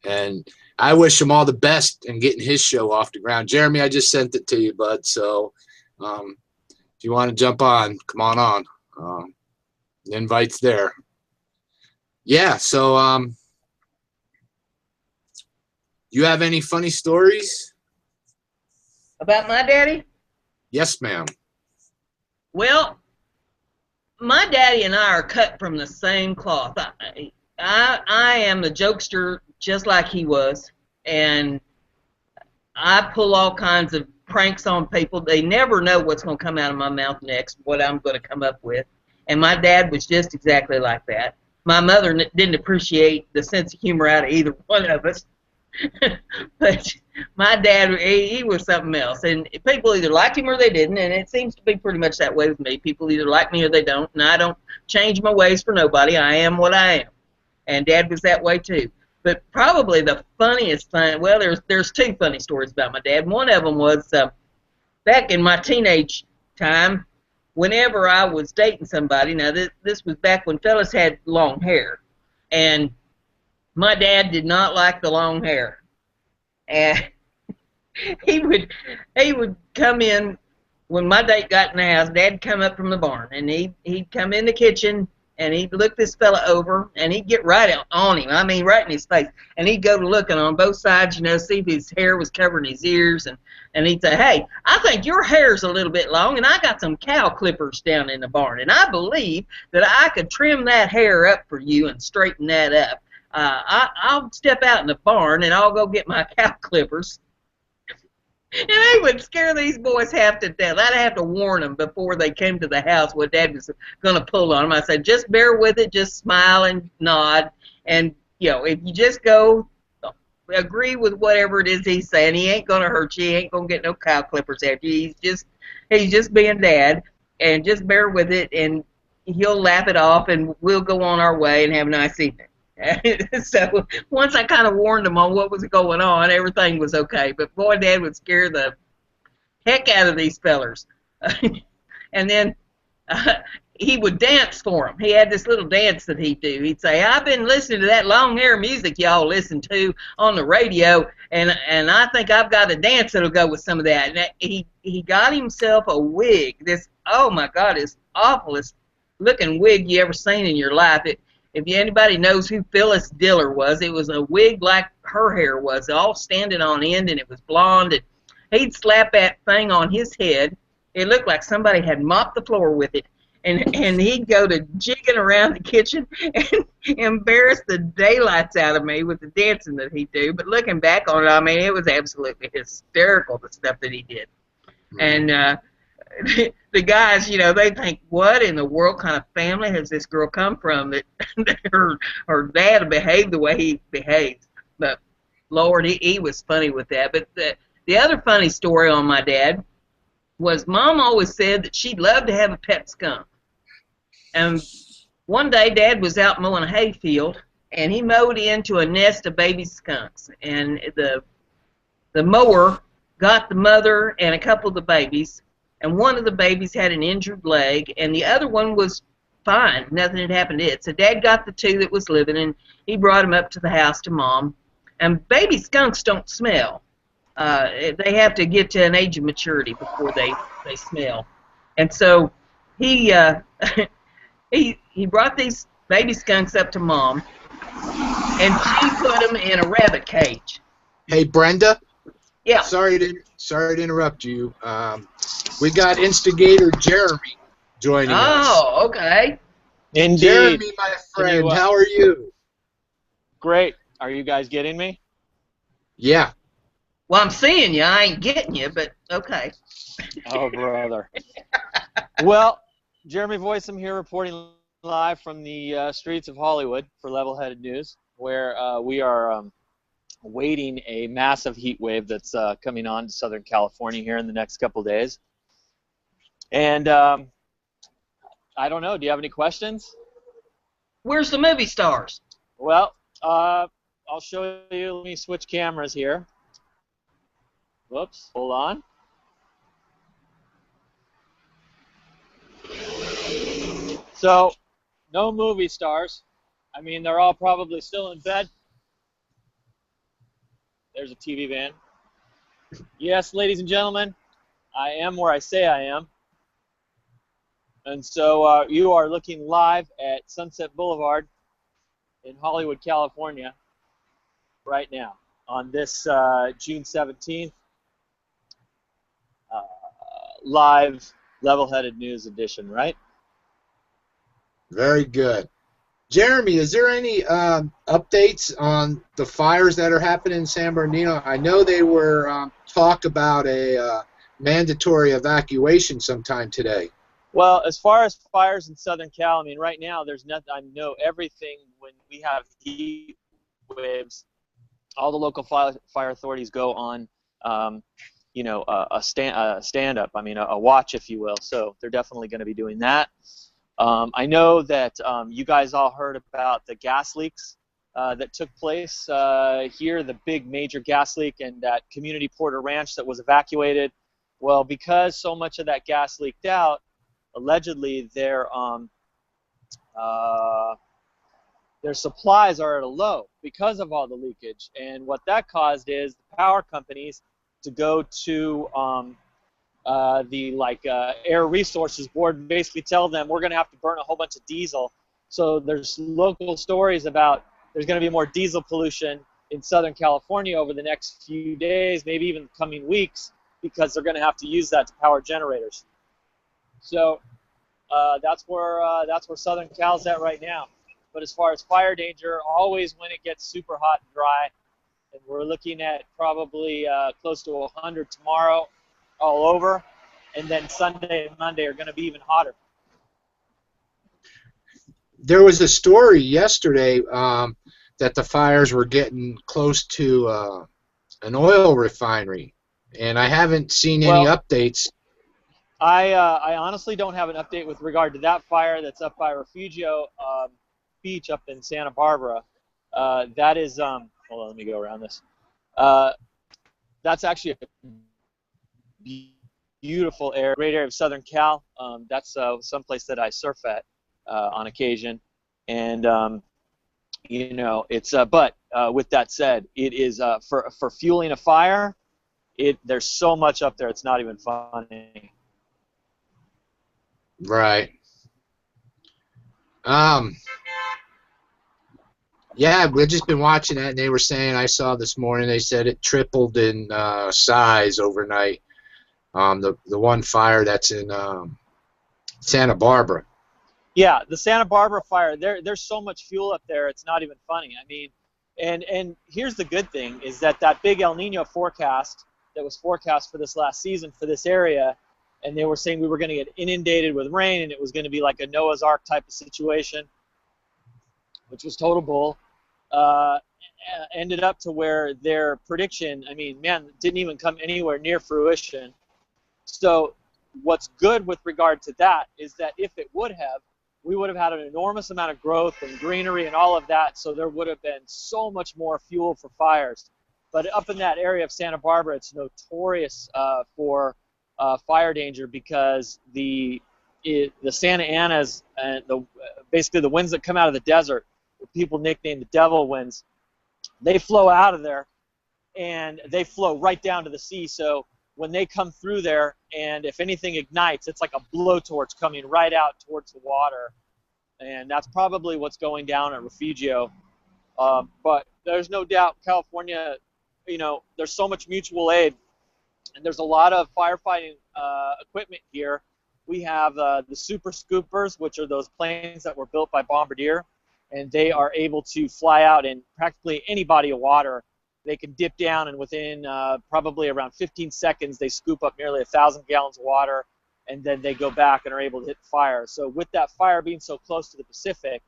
and I wish him all the best in getting his show off the ground. Jeremy, I just sent it to you, bud. So if you want to jump on, come on on. The invite's there. Yeah. So you have any funny stories about my daddy? Yes, ma'am. Well, my daddy and I are cut from the same cloth. I am a jokester just like he was, and I pull all kinds of pranks on people. They never know what's going to come out of my mouth next, what I'm going to come up with. And my dad was just exactly like that. My mother didn't appreciate the sense of humor out of either one of us. But my dad, he was something else. And people either liked him or they didn't. And it seems to be pretty much that way with me. People either like me or they don't. And I don't change my ways for nobody. I am what I am. And Dad was that way too. But probably the funniest thing, well, there's two funny stories about my dad. One of them was back in my teenage time, whenever I was dating somebody. Now this was back when fellas had long hair, and my dad did not like the long hair, and he would come in when my date got in the house. Dad'd come up from the barn, and he'd come in the kitchen, and he'd look this fella over, and he'd get right on him. I mean, right in his face. And he'd go to looking on both sides, see if his hair was covering his ears. And he'd say, hey, I think your hair's a little bit long, and I got some cow clippers down in the barn, and I believe that I could trim that hair up for you and straighten that up. I'll step out in the barn, and I'll go get my cow clippers. And they would scare these boys half to death. I'd have to warn them before they came to the house what Dad was going to pull on them. I said, just bear with it, just smile and nod. And, if you just go agree with whatever it is he's saying, he ain't going to hurt you. He ain't going to get no cow clippers after you. He's just being Dad. And just bear with it, and he'll laugh it off, and we'll go on our way and have a nice evening. So once I kind of warned him on what was going on, everything was okay. But boy, Dad would scare the heck out of these fellers. And then he would dance for them. He had this little dance that he'd do. He'd say, I've been listening to that long hair music y'all listen to on the radio, and I think I've got a dance that'll go with some of that. And he got himself a wig. This, oh my God, is awfulest looking wig you ever seen in your life. If anybody knows who Phyllis Diller was, it was a wig like her hair was, all standing on end, and it was blonde. And he'd slap that thing on his head. It looked like somebody had mopped the floor with it. And he'd go to jigging around the kitchen and embarrass the daylights out of me with the dancing that he'd do. But looking back on it, I mean, it was absolutely hysterical, the stuff that he did. And the guys, they think, what in the world kind of family has this girl come from that her dad behaved the way he behaved? But Lord, he was funny with that. But the other funny story on my dad was Mom always said that she'd love to have a pet skunk. And one day Dad was out mowing a hayfield, and he mowed into a nest of baby skunks. And the mower got the mother and a couple of the babies, and one of the babies had an injured leg, and the other one was fine. Nothing had happened to it. So Dad got the two that was living, and he brought them up to the house to Mom. And baby skunks don't smell. They have to get to an age of maturity before they smell. And so he brought these baby skunks up to Mom, and she put them in a rabbit cage. Hey, Brenda. Yeah. Sorry to interrupt you. We got instigator Jeremy joining us. Oh, okay. Indeed. Jeremy, my friend, how are you? Great. Are you guys getting me? Yeah. Well, I'm seeing you. I ain't getting you, but okay. Oh, brother. Well, Jeremy Voisom here reporting live from the streets of Hollywood for Level-Headed News, where we are awaiting a massive heat wave that's coming on to Southern California here in the next couple of days. And I don't know. Do you have any questions? Where's the movie stars? Well, I'll show you. Let me switch cameras here. Whoops. Hold on. So, no movie stars. I mean, they're all probably still in bed. There's a TV van. Yes, ladies and gentlemen, I am where I say I am. And so you are looking live at Sunset Boulevard in Hollywood, California right now on this June 17th live Level-Headed News edition, right? Very good. Jeremy, is there any updates on the fires that are happening in San Bernardino? I know they were talk about a mandatory evacuation sometime today. Well, as far as fires in Southern Cal, I mean, right now there's nothing. I know everything when we have heat waves, all the local fire authorities go on, a stand up. I mean, a watch, if you will. So they're definitely going to be doing that. I know that you guys all heard about the gas leaks that took place here, the big major gas leak and that community Porter Ranch that was evacuated. Well, because so much of that gas leaked out, allegedly their supplies are at a low because of all the leakage. And what that caused is the power companies to go to the Air Resources Board and basically tell them we're going to have to burn a whole bunch of diesel. So there's local stories about there's going to be more diesel pollution in Southern California over the next few days, maybe even the coming weeks, because they're going to have to use that to power generators. So that's where Southern Cal's at right now. But as far as fire danger, always when it gets super hot and dry, and we're looking at probably close to 100 tomorrow all over, and then Sunday and Monday are going to be even hotter. There was a story yesterday that the fires were getting close to an oil refinery, and I haven't seen any updates. I honestly don't have an update with regard to that fire that's up by Refugio Beach up in Santa Barbara. That is, hold on, let me go around this. That's actually a beautiful area, great area of Southern Cal. That's someplace that I surf at on occasion. And, it's, but with that said, it is, for fueling a fire, there's so much up there, it's not even funny. Right. Yeah, we've just been watching that, and they were saying, I saw this morning, they said it tripled in size overnight. The one fire that's in Santa Barbara. Yeah, the Santa Barbara fire, there's so much fuel up there, it's not even funny. I mean, and here's the good thing, is that big El Nino forecast that was forecast for this last season for this area, and they were saying we were going to get inundated with rain, and it was going to be like a Noah's Ark type of situation, which was total bull. Ended up to where their prediction, I mean, man, didn't even come anywhere near fruition. So what's good with regard to that is that if it would have, we would have had an enormous amount of growth and greenery and all of that, so there would have been so much more fuel for fires. But up in that area of Santa Barbara, it's notorious for fire danger because the Santa Anas and basically the winds that come out of the desert, people nickname the devil winds, they flow out of there and they flow right down to the sea. So when they come through there, and if anything ignites, it's like a blowtorch coming right out towards the water, and that's probably what's going down at Refugio. But there's no doubt California, there's so much mutual aid, and there's a lot of firefighting equipment here. We have the Super Scoopers, which are those planes that were built by Bombardier, and they are able to fly out in practically any body of water. They can dip down, and within probably around 15 seconds, they scoop up nearly 1,000 gallons of water, and then they go back and are able to hit the fire. So with that fire being so close to the Pacific,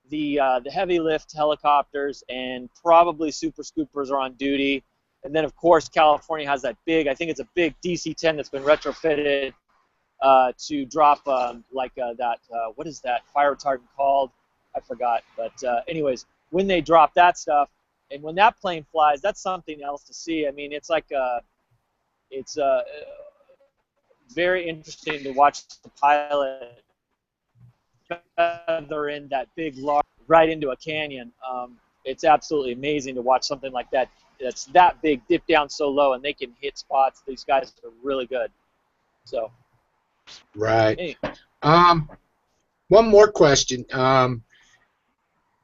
the heavy lift helicopters and probably Super Scoopers are on duty. And then, of course, California has that big, I think it's a big DC-10 that's been retrofitted to drop what is that fire retardant called? I forgot. But anyways, when they drop that stuff, and when that plane flies, that's something else to see. I mean, it's like it's very interesting to watch the pilot feather in that big large right into a canyon. It's absolutely amazing to watch something like that. That's that big, dip down so low, and they can hit spots. These guys are really good. So. Right. Hey. One more question.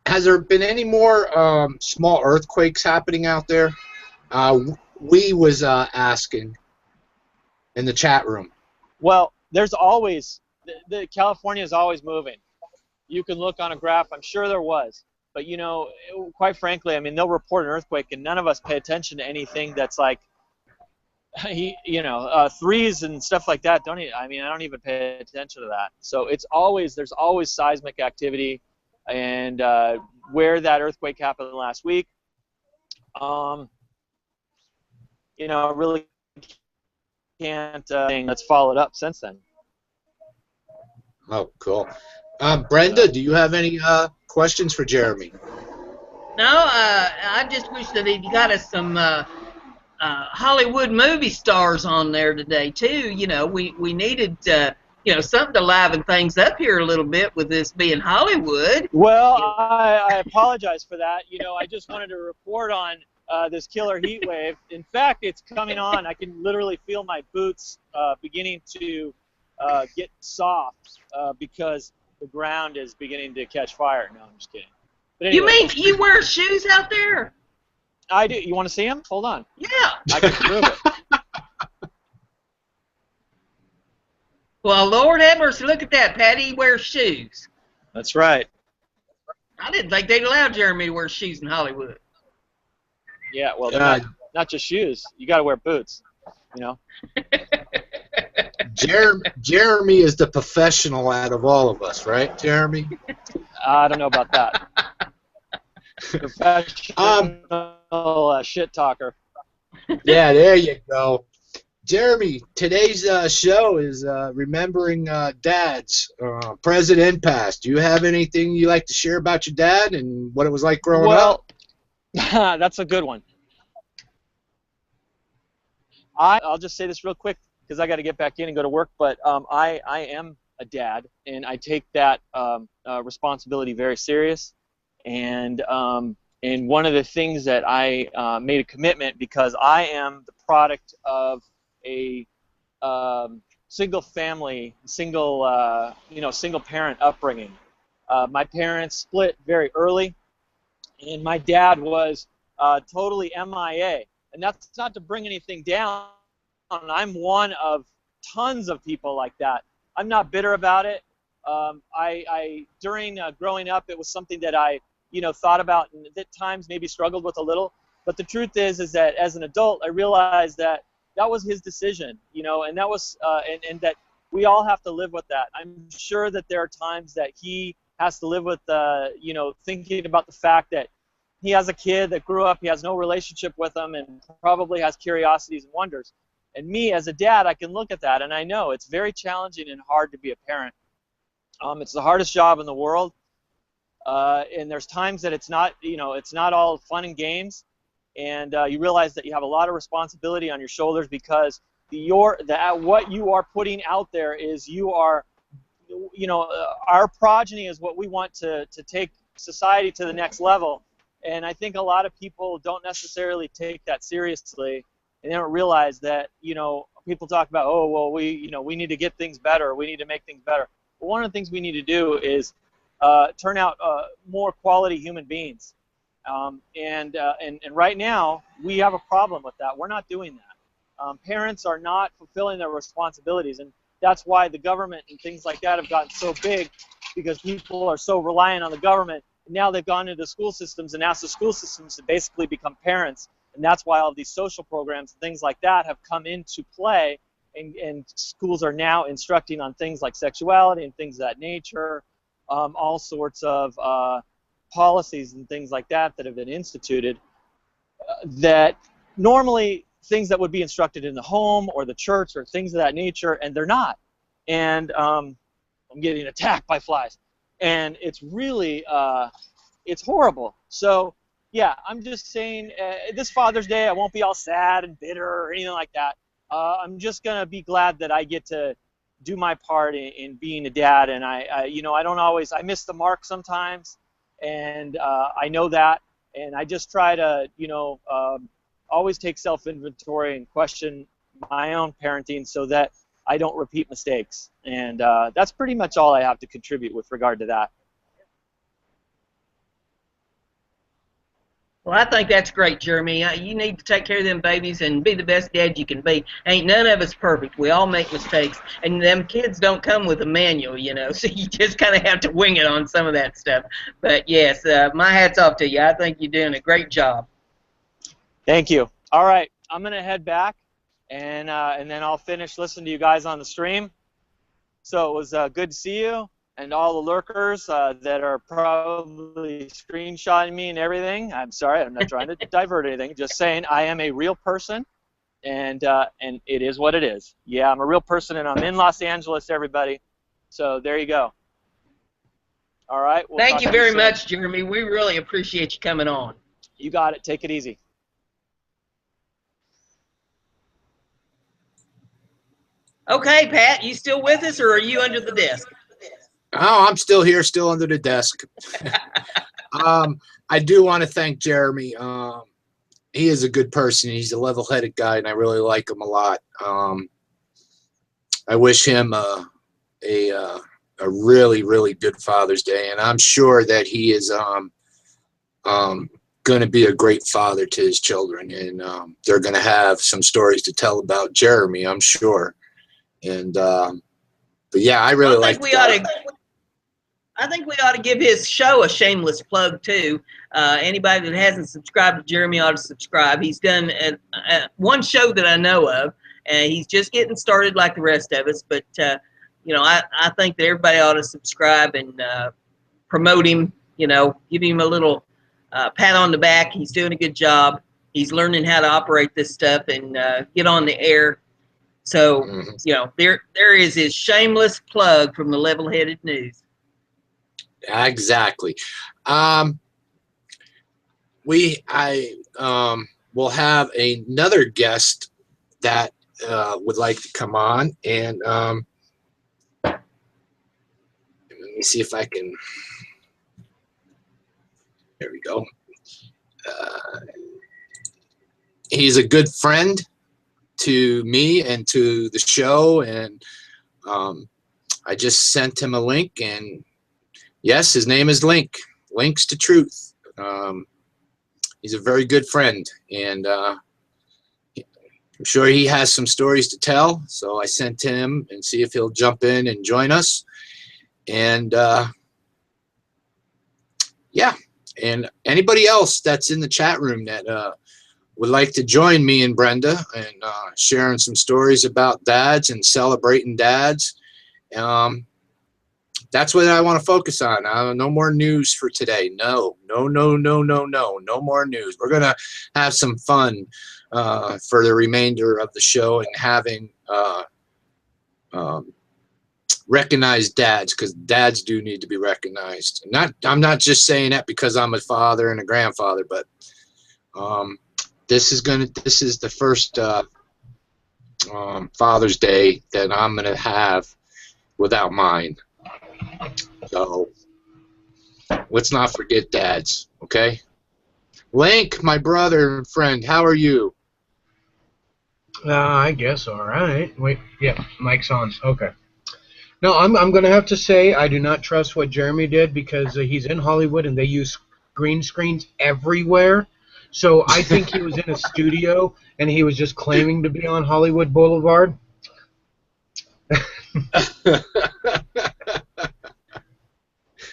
Has there been any more small earthquakes happening out there? We was asking in the chat room. Well, there's always the California is always moving. You can look on a graph. I'm sure there was. But, you know, quite frankly, I mean, they'll report an earthquake, and none of us pay attention to anything that's like, you know, threes and stuff like that. I mean, I don't even pay attention to that. So there's always seismic activity, and where that earthquake happened last week, you know, really can't that's followed up since then. Oh, cool. Brenda, do you have any questions for Jeremy? No, I just wish that he'd got us some Hollywood movie stars on there today too. You know, we needed you know, something to liven things up here a little bit with this being Hollywood. Well, I apologize for that. You know, I just wanted to report on this killer heat wave. In fact, it's coming on. I can literally feel my boots beginning to get soft because the ground is beginning to catch fire. No, I'm just kidding. But anyway, You mean you wear shoes out there? I do. You want to see them? Hold on. Yeah. I can prove it. Well, Lord have mercy, look at that. Patty wears shoes. That's right. I didn't think they'd allow Jeremy to wear shoes in Hollywood. Yeah, well, not just shoes. You got to wear boots, you know. Jeremy is the professional out of all of us, right, Jeremy? I don't know about that. Professional shit talker. Yeah, there you go. Jeremy, today's show is remembering dads, present and past. Do you have anything you like to share about your dad and what it was like growing up? Well, that's a good one. I'll just say this real quick because I got to get back in and go to work. But I am a dad, and I take that responsibility very serious. And one of the things that I made a commitment, because I am the product of a single family, single parent upbringing. My parents split very early, and my dad was totally MIA. And that's not to bring anything down. I'm one of tons of people like that. I'm not bitter about it. During growing up, it was something that I thought about and at times maybe struggled with a little. But the truth is that as an adult, I realized that that was his decision, and that was and that we all have to live with that. I'm sure that there are times that he has to live with, thinking about the fact that he has a kid that grew up, he has no relationship with him, and probably has curiosities and wonders. And me, as a dad, I can look at that, and I know it's very challenging and hard to be a parent. It's the hardest job in the world, and there's times that it's not all fun and games, and you realize that you have a lot of responsibility on your shoulders because what you are putting out there is our progeny is what we want to take society to the next level. And I think a lot of people don't necessarily take that seriously, and they don't realize that, people talk about, oh, well, we need to get things better, we need to make things better. Well, one of the things we need to do is turn out more quality human beings. And right now, we have a problem with that. We're not doing that. Parents are not fulfilling their responsibilities, and that's why the government and things like that have gotten so big, because people are so reliant on the government. Now they've gone into school systems and asked the school systems to basically become parents, and that's why all of these social programs and things like that have come into play, and schools are now instructing on things like sexuality and things of that nature, all sorts of policies and things like that have been instituted that normally things that would be instructed in the home or the church or things of that nature, and they're not. And I'm getting attacked by flies. And it's really, it's horrible. So, yeah, I'm just saying, this Father's Day, I won't be all sad and bitter or anything like that. I'm just going to be glad that I get to do my part in being a dad. And I don't always, I miss the mark sometimes. And I know that. And I just try to, always take self-inventory and question my own parenting so that I don't repeat mistakes. And that's pretty much all I have to contribute with regard to that. Well, I think that's great, Jeremy. You need to take care of them babies and be the best dad you can be. Ain't none of us perfect. We all make mistakes, and them kids don't come with a manual, so you just kind of have to wing it on some of that stuff. But yes, my hat's off to you. I think you're doing a great job. Thank you. All right, I'm gonna head back, and then I'll finish listening to you guys on the stream. So it was good to see you, and all the lurkers that are probably screenshotting me and everything. I'm sorry, I'm not trying to divert anything. Just saying, I am a real person, and it is what it is. Yeah, I'm a real person, and I'm in Los Angeles, everybody. So there you go. All right. We'll Thank you very soon. much, Jeremy. We really appreciate you coming on. You got it. Take it easy. Okay, Pat, you still with us, or are you under the desk? Oh, I'm still here, still under the desk. I do want to thank Jeremy. He is a good person. He's a level-headed guy, and I really like him a lot. I wish him a really, really good Father's Day, and I'm sure that he is going to be a great father to his children, and they're going to have some stories to tell about Jeremy, I'm sure. And but yeah, I really like. I think we ought to give his show a shameless plug too. Anybody that hasn't subscribed to Jeremy ought to subscribe. He's done one show that I know of, and he's just getting started like the rest of us. But I think that everybody ought to subscribe and promote him. Give him a little pat on the back. He's doing a good job. He's learning how to operate this stuff and get on the air. So, there is his shameless plug from the Level-Headed News. Exactly. I will have another guest that would like to come on, and let me see if I can. There we go. He's a good friend to me and to the show, and I just sent him a link, and yes, his name is Links to Truth. He's a very good friend, and I'm sure he has some stories to tell, so I sent him and see if he'll jump in and join us. And yeah, and anybody else that's in the chat room that would like to join me and Brenda and sharing some stories about dads and celebrating dads. That's what I want to focus on. No more news for today. No more news. We're going to have some fun for the remainder of the show and having recognized dads, because dads do need to be recognized. I'm not just saying that because I'm a father and a grandfather, but this is the first Father's Day that I'm gonna have without mine. So let's not forget dads, okay? Link, my brother and friend, how are you? I guess all right. Wait, yeah, mic's on. Okay. No, I'm going to have to say I do not trust what Jeremy did, because he's in Hollywood and they use green screens everywhere. So I think he was in a studio and he was just claiming to be on Hollywood Boulevard.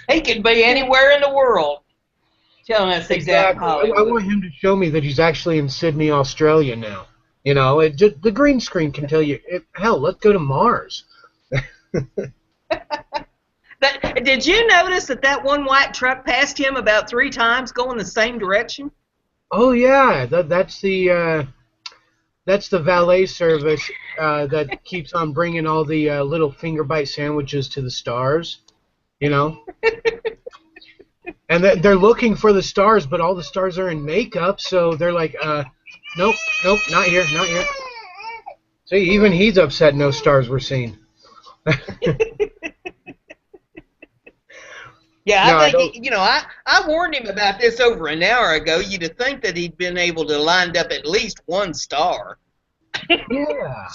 He could be anywhere in the world telling us Exactly. I want him to show me that he's actually in Sydney, Australia now. The green screen can tell you, hell, let's go to Mars. Did you notice that one white truck passed him about 3 times going the same direction? Oh yeah, that's the valet service that keeps on bringing all the little finger bite sandwiches to the stars, And they're looking for the stars, but all the stars are in makeup, so they're like, nope, not here. See, even he's upset no stars were seen. Yeah, I think, I warned him about this over an hour ago. You'd have think that he'd been able to line up at least 1 star. Yeah.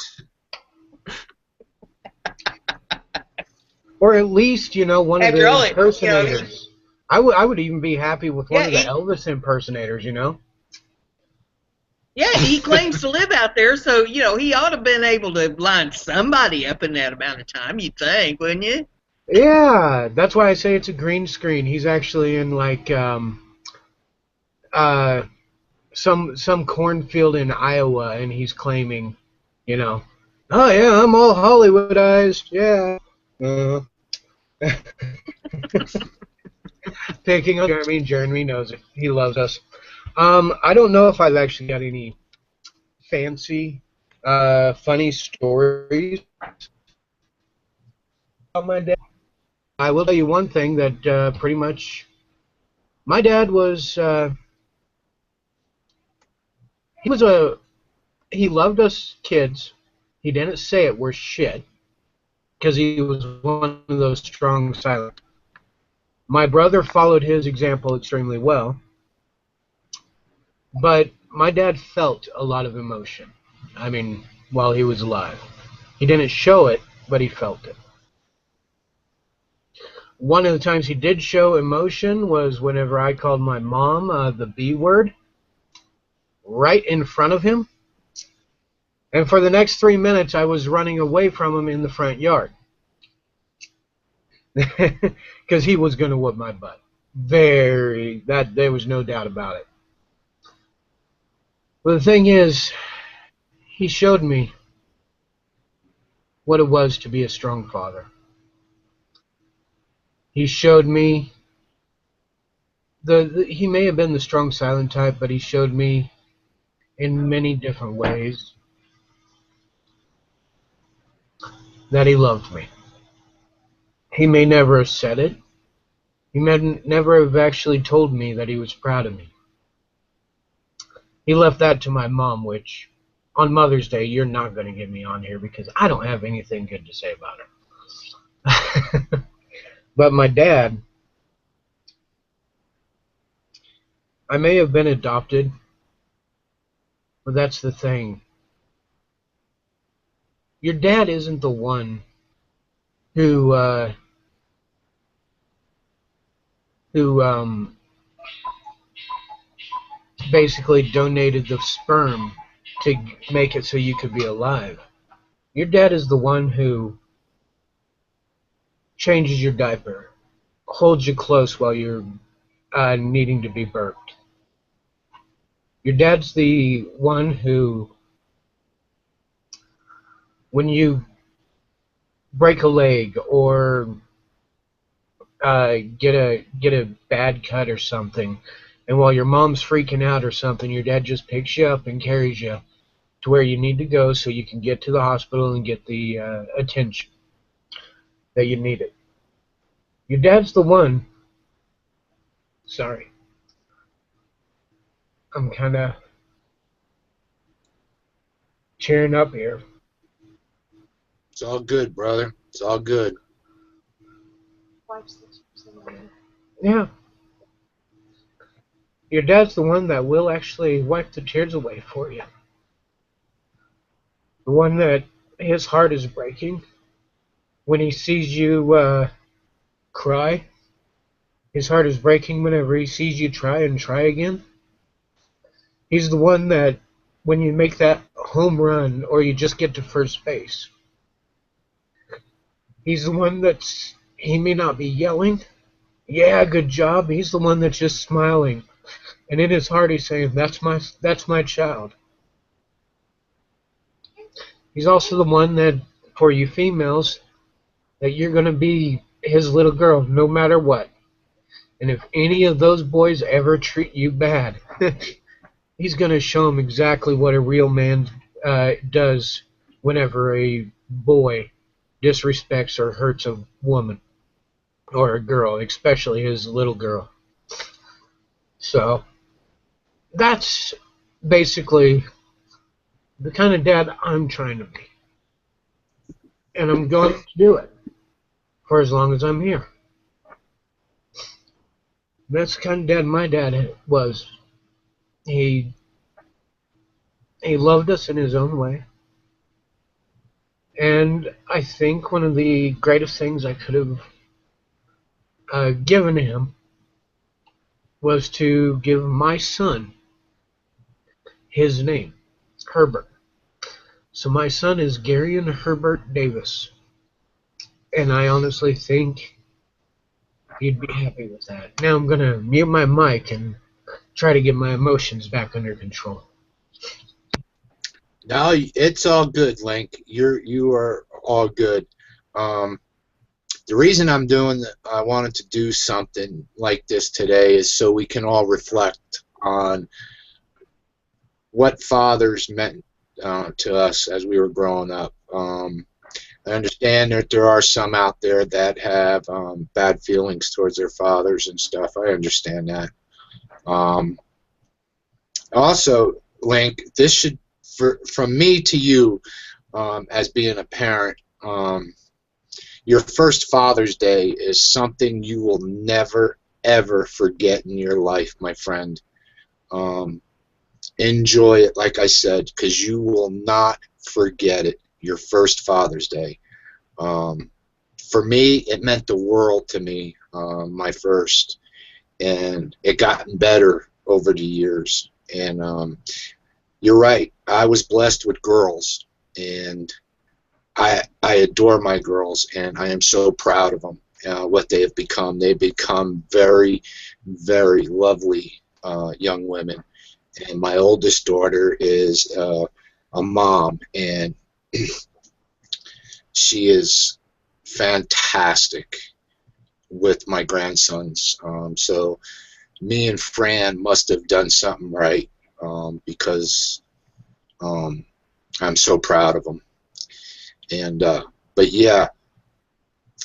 Or at least, one of the impersonators I would even be happy with one Yeah, of the Elvis impersonators, you know? yeah, he claims to live out there, so he ought to have been able to line somebody up in that amount of time. You'd think, wouldn't you? Yeah, that's why I say it's a green screen. He's actually in like uh some cornfield in Iowa, and he's claiming, you know, oh yeah, I'm all Hollywoodized, yeah. Uh, Picking on Jeremy. Jeremy knows it. He loves us. I don't know if I've actually got any fancy, funny stories about my dad. I will tell you one thing that pretty much my dad was. He was a he loved us kids. He didn't say it worth shit because he was one of those strong silent. My brother followed his example extremely well, but my dad felt a lot of emotion. I mean, while he was alive. He didn't show it, but he felt it. One of the times he did show emotion was whenever I called my mom the B word right in front of him. And for the next 3 minutes, I was running away from him in the front yard. Because he was going to whoop my butt. There was no doubt about it. But the thing is, he showed me what it was to be a strong father. He showed me he may have been the strong silent type, but he showed me in many different ways that he loved me. He may never have said it. He may never have actually told me that he was proud of me. He left that to my mom, which on Mother's Day, you're not going to get me on here because I don't have anything good to say about her. But my dad, I may have been adopted, but that's the thing. Your dad isn't the one who who basically donated the sperm to make it so you could be alive. Your dad is the one who changes your diaper, holds you close while you're needing to be burped. Your dad's the one who, when you break a leg or get a bad cut or something, and while your mom's freaking out or something, your dad just picks you up and carries you to where you need to go so you can get to the hospital and get the attention that you needed. Your dad's the one. Sorry, I'm kind of tearing up here. It's all good, brother. It's all good. Yeah. Your dad's the one that will actually wipe the tears away for you. The one that his heart is breaking when he sees you cry. His heart is breaking whenever he sees you try and try again. He's the one that when you make that home run or you just get to first base, he's the one he may not be yelling, yeah, good job. He's the one that's just smiling. And in his heart he's saying, that's my child. He's also the one that, for you females, that you're going to be his little girl no matter what. And if any of those boys ever treat you bad, he's going to show them exactly what a real man does whenever a boy disrespects or hurts a woman or a girl, especially his little girl. So that's basically the kind of dad I'm trying to be. And I'm going to do it for as long as I'm here. That's the kind of dad my dad was. He loved us in his own way. And I think one of the greatest things I could have given him was to give my son his name, Herbert. So my son is Garion Herbert Davis, and I honestly think he'd be happy with that. Now I'm going to mute my mic and try to get my emotions back under control. No, it's all good, Link. You are all good. The reason I wanted to do something like this today is so we can all reflect on what fathers meant to us as we were growing up. I understand that there are some out there that have bad feelings towards their fathers and stuff. I understand that. Also, Link, this should, from me to you, as being a parent, your first Father's Day is something you will never, ever forget in your life, my friend. Enjoy it, like I said, because you will not forget it, your first Father's Day. For me, it meant the world to me, my first, and it gotten better over the years. And you're right, I was blessed with girls, and I adore my girls, and I am so proud of them, what they have become. They've become very, very lovely young women. And my oldest daughter is a mom, and she is fantastic with my grandsons. So me and Fran must have done something right, because I'm so proud of them. And but yeah,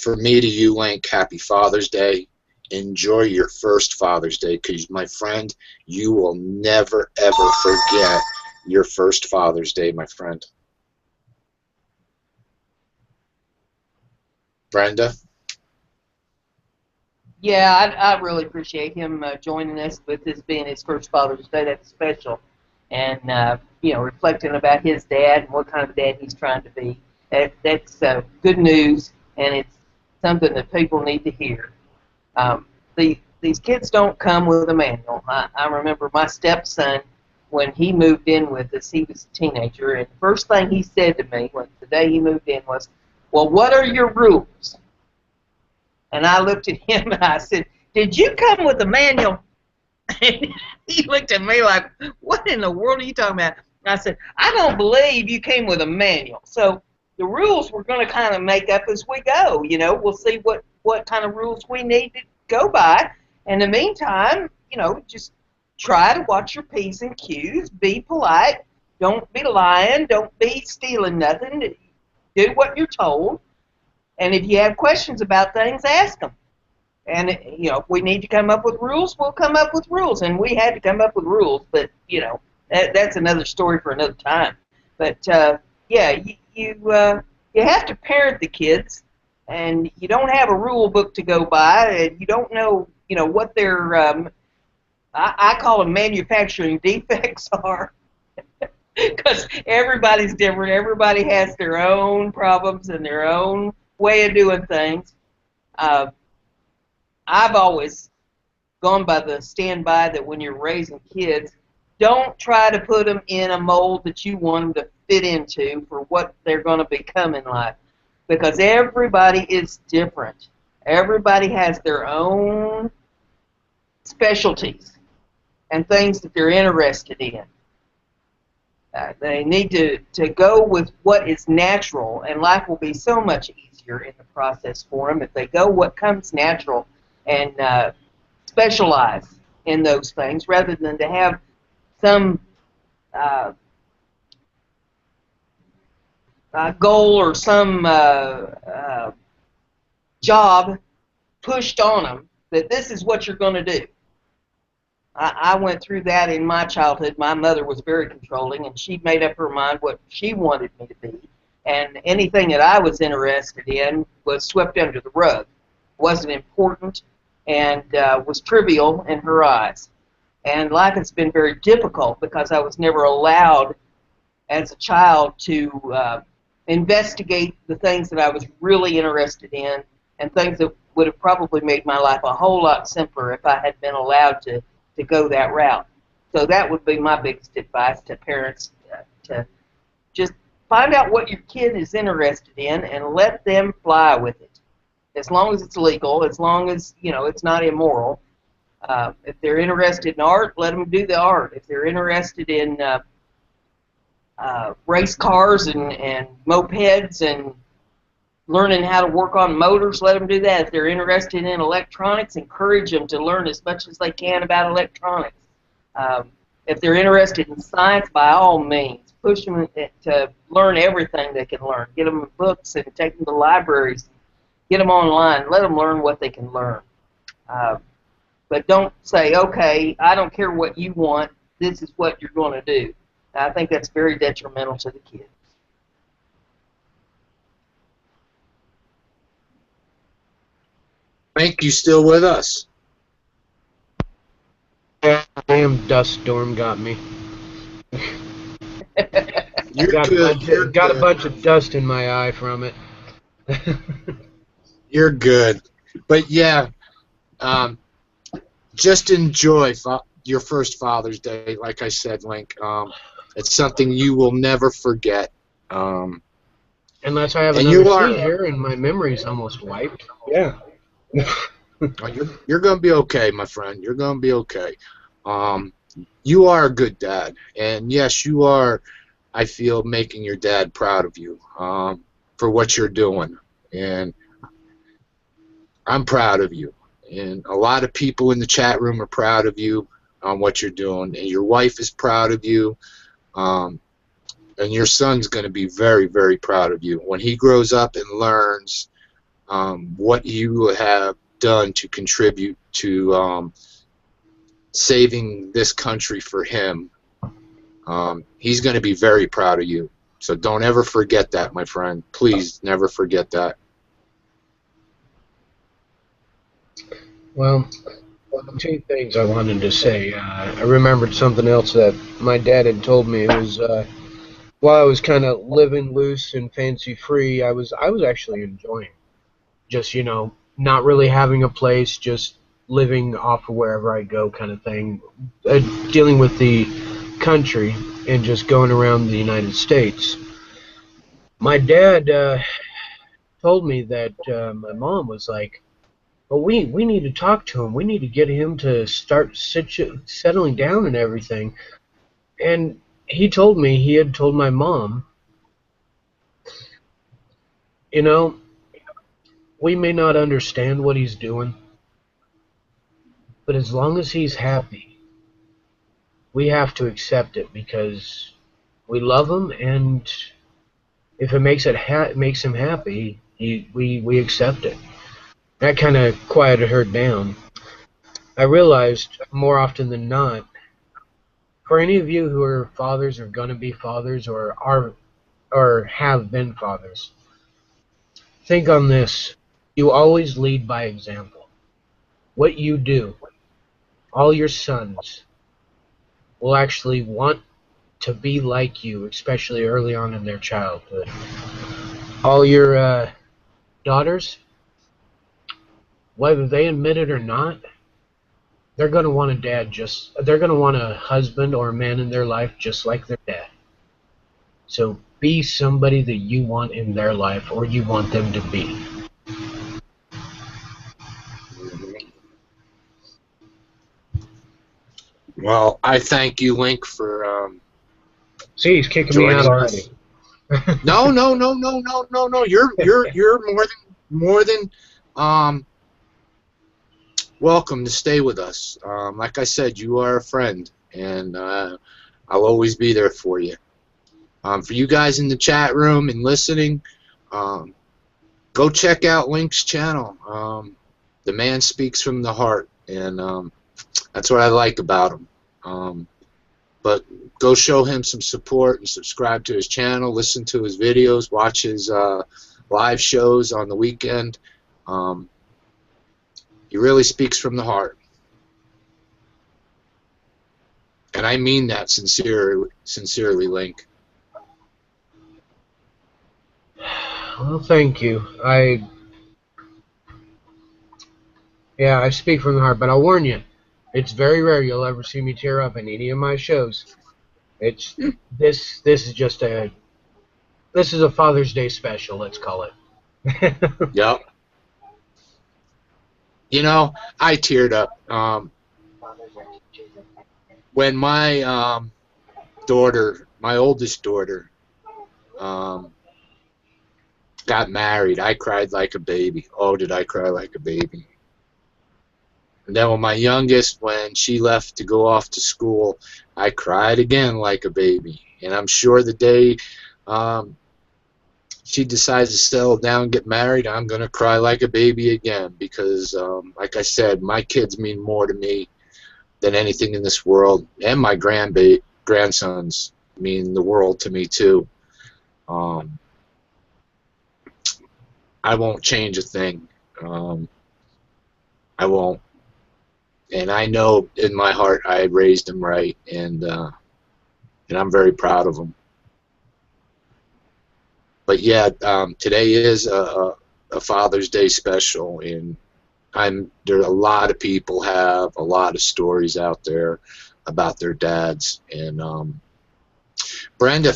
for me to you, Link, happy Father's Day. Enjoy your first Father's Day, because, my friend, you will never, ever forget your first Father's Day, my friend. Brenda? Yeah, I really appreciate him joining us with this being his first Father's Day. That's special. And, reflecting about his dad and what kind of dad he's trying to be. That's good news, and it's something that people need to hear. These kids don't come with a manual. I remember my stepson, when he moved in with us, he was a teenager, and the first thing he said to me the day he moved in was, "Well, what are your rules?" And I looked at him and I said, "Did you come with a manual?" And he looked at me like, "What in the world are you talking about?" And I said, "I don't believe you came with a manual." So the rules we're going to kind of make up as we go. We'll see what kind of rules we need to go by. In the meantime, just try to watch your P's and Q's. Be polite. Don't be lying. Don't be stealing nothing. Do what you're told. And if you have questions about things, ask them. And, if we need to come up with rules, we'll come up with rules. And we had to come up with rules, but, that's another story for another time. But, yeah, you have to parent the kids, and you don't have a rule book to go by, and you don't know, what their, I call them manufacturing defects are. Because everybody's different. Everybody has their own problems and their own way of doing things. I've always gone by the standby that when you're raising kids, don't try to put them in a mold that you want them to fit into for what they're going to become in life. Because everybody is different. Everybody has their own specialties and things that they're interested in. They need to go with what is natural, and life will be so much easier in the process for them if they go what comes natural and specialize in those things rather than to have some goal or some job pushed on them that this is what you're going to do. I went through that in my childhood. My mother was very controlling, and she made up her mind what she wanted me to be. And anything that I was interested in was swept under the rug. Wasn't important and was trivial in her eyes. And life has been very difficult because I was never allowed as a child to investigate the things that I was really interested in and things that would have probably made my life a whole lot simpler if I had been allowed to go that route. So that would be my biggest advice to parents, to just find out what your kid is interested in and let them fly with it. As long as it's legal, as long as, you know, it's not immoral. If they're interested in art, let them do the art. If they're interested in race cars and mopeds and learning how to work on motors, let them do that. If they're interested in electronics, encourage them to learn as much as they can about electronics. If they're interested in science, by all means, push them to learn everything they can learn. Get them books and take them to libraries. Get them online. Let them learn what they can learn. But don't say, okay, I don't care what you want. This is what you're going to do. I think that's very detrimental to the kids. Link, you still with us? Damn dust storm got me. You're got good. You're got good. a bunch of dust in my eye from it. You're good. But yeah, just enjoy your first Father's Day. Like I said, Link, it's something you will never forget. Unless I have and another you are, seizure and my memory's almost wiped. Yeah. you're going to be okay, my friend. You're going to be okay. You are a good dad, and yes, you are. I feel making your dad proud of you for what you're doing, and I'm proud of you. And a lot of people in the chat room are proud of you on what you're doing, and your wife is proud of you, and your son's going to be very, very proud of you when he grows up and learns what you have done to contribute to saving this country for him. He's going to be very proud of you. So don't ever forget that, my friend. Please never forget that. Well, two things I wanted to say. I remembered something else that my dad had told me. It was while I was kind of living loose and fancy free, I was actually enjoying just, you know, not really having a place, just living off of wherever I go kind of thing, dealing with the country and just going around the United States. My dad told me that my mom was like, well, we need to talk to him. We need to get him to start settling down and everything. And he told me, he had told my mom, you know, we may not understand what he's doing, but as long as he's happy, we have to accept it because we love him, and if it makes him happy, we accept it. That kind of quieted her down. I realized more often than not, for any of you who are fathers or gonna be fathers or have been fathers, think on this. You always lead by example. What you do, all your sons will actually want to be like you, especially early on in their childhood. All your daughters, whether they admit it or not, they're going to want they're going to want a husband or a man in their life just like their dad. So be somebody that you want in their life or you want them to be. Well, I thank you, Link, for See, he's kicking me out joining already. us. No. You're more than welcome to stay with us. Like I said, you are a friend, and I'll always be there for you. For you guys in the chat room and listening, go check out Link's channel. The man speaks from the heart, and that's what I like about him. But go show him some support and subscribe to his channel, listen to his videos, watch his live shows on the weekend. He really speaks from the heart. And I mean that sincerely, Link. Well, thank you. Yeah, I speak from the heart, but I'll warn you, it's very rare you'll ever see me tear up in any of my shows. It's this is just a this is a Father's Day special, let's call it. Yep. You know, I teared up when my daughter, my oldest daughter, um, got married. I cried like a baby. Oh, did I cry like a baby? And then when my youngest, when she left to go off to school, I cried again like a baby. And I'm sure the day um, she decides to settle down and get married, I'm going to cry like a baby again because, like I said, my kids mean more to me than anything in this world. And my grandsons mean the world to me, too. Um, I won't change a thing. I won't. And I know in my heart I raised them right, and I'm very proud of them. But yeah, today is a Father's Day special, and there. A lot of people have a lot of stories out there about their dads, and Brenda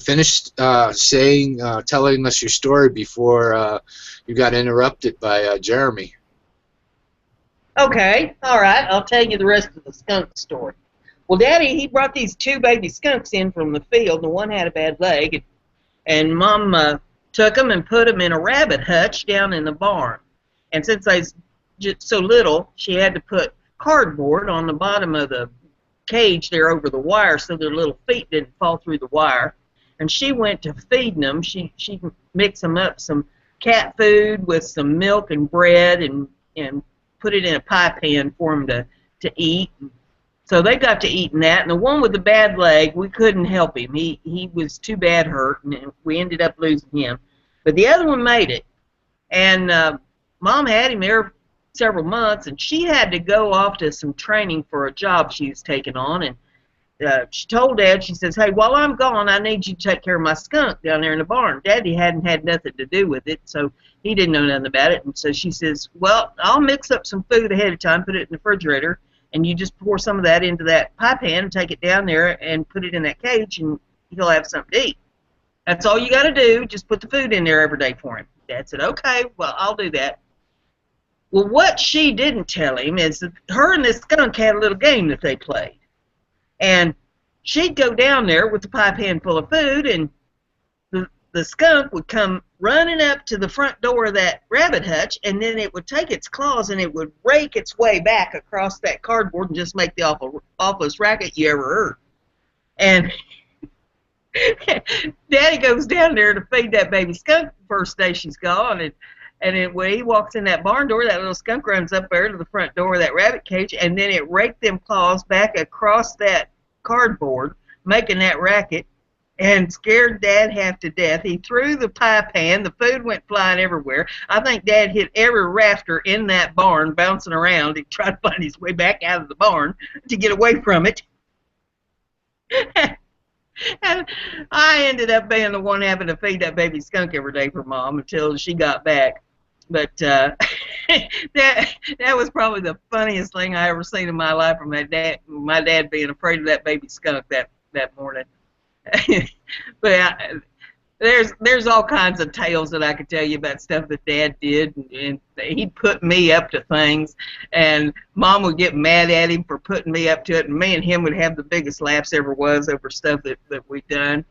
finished telling us your story before you got interrupted by Jeremy. Okay, all right. I'll tell you the rest of the skunk story. Well, Daddy, he brought these two baby skunks in from the field. The one had a bad leg, and Mom took them and put them in a rabbit hutch down in the barn. And since they was just so little, she had to put cardboard on the bottom of the cage there over the wire so their little feet didn't fall through the wire. And she went to feeding them. She mixed them up some cat food with some milk and bread and put it in a pie pan for them to eat. So they got to eating that. And the one with the bad leg, we couldn't help him. He was too bad hurt, and we ended up losing him. But the other one made it. And Mom had him there several months, and she had to go off to some training for a job she was taking on. And she told Dad, she says, hey, while I'm gone, I need you to take care of my skunk down there in the barn. Daddy hadn't had nothing to do with it, so he didn't know nothing about it. And so she says, well, I'll mix up some food ahead of time, put it in the refrigerator, and you just pour some of that into that pie pan and take it down there and put it in that cage, and he'll have something to eat. That's all you got to do. Just put the food in there every day for him. Dad said, okay, well, I'll do that. Well, what she didn't tell him is that her and this skunk had a little game that they played. And she'd go down there with the pie pan full of food, and the skunk would come running up to the front door of that rabbit hutch, and then it would take its claws and it would rake its way back across that cardboard and just make the awfulest racket you ever heard. And Daddy goes down there to feed that baby skunk the first day she's gone, and when he walks in that barn door, that little skunk runs up there to the front door of that rabbit cage, and then it raked them claws back across that cardboard, making that racket, and scared Dad half to death. He threw the pie pan. The food went flying everywhere. I think Dad hit every rafter in that barn, bouncing around. He tried to find his way back out of the barn to get away from it. And I ended up being the one having to feed that baby skunk every day for Mom until she got back. But that was probably the funniest thing I ever seen in my life from my dad being afraid of that baby skunk that morning. But there's all kinds of tales that I could tell you about stuff that Dad did, and he'd put me up to things, and Mom would get mad at him for putting me up to it, and me and him would have the biggest laughs ever was over stuff that we'd done.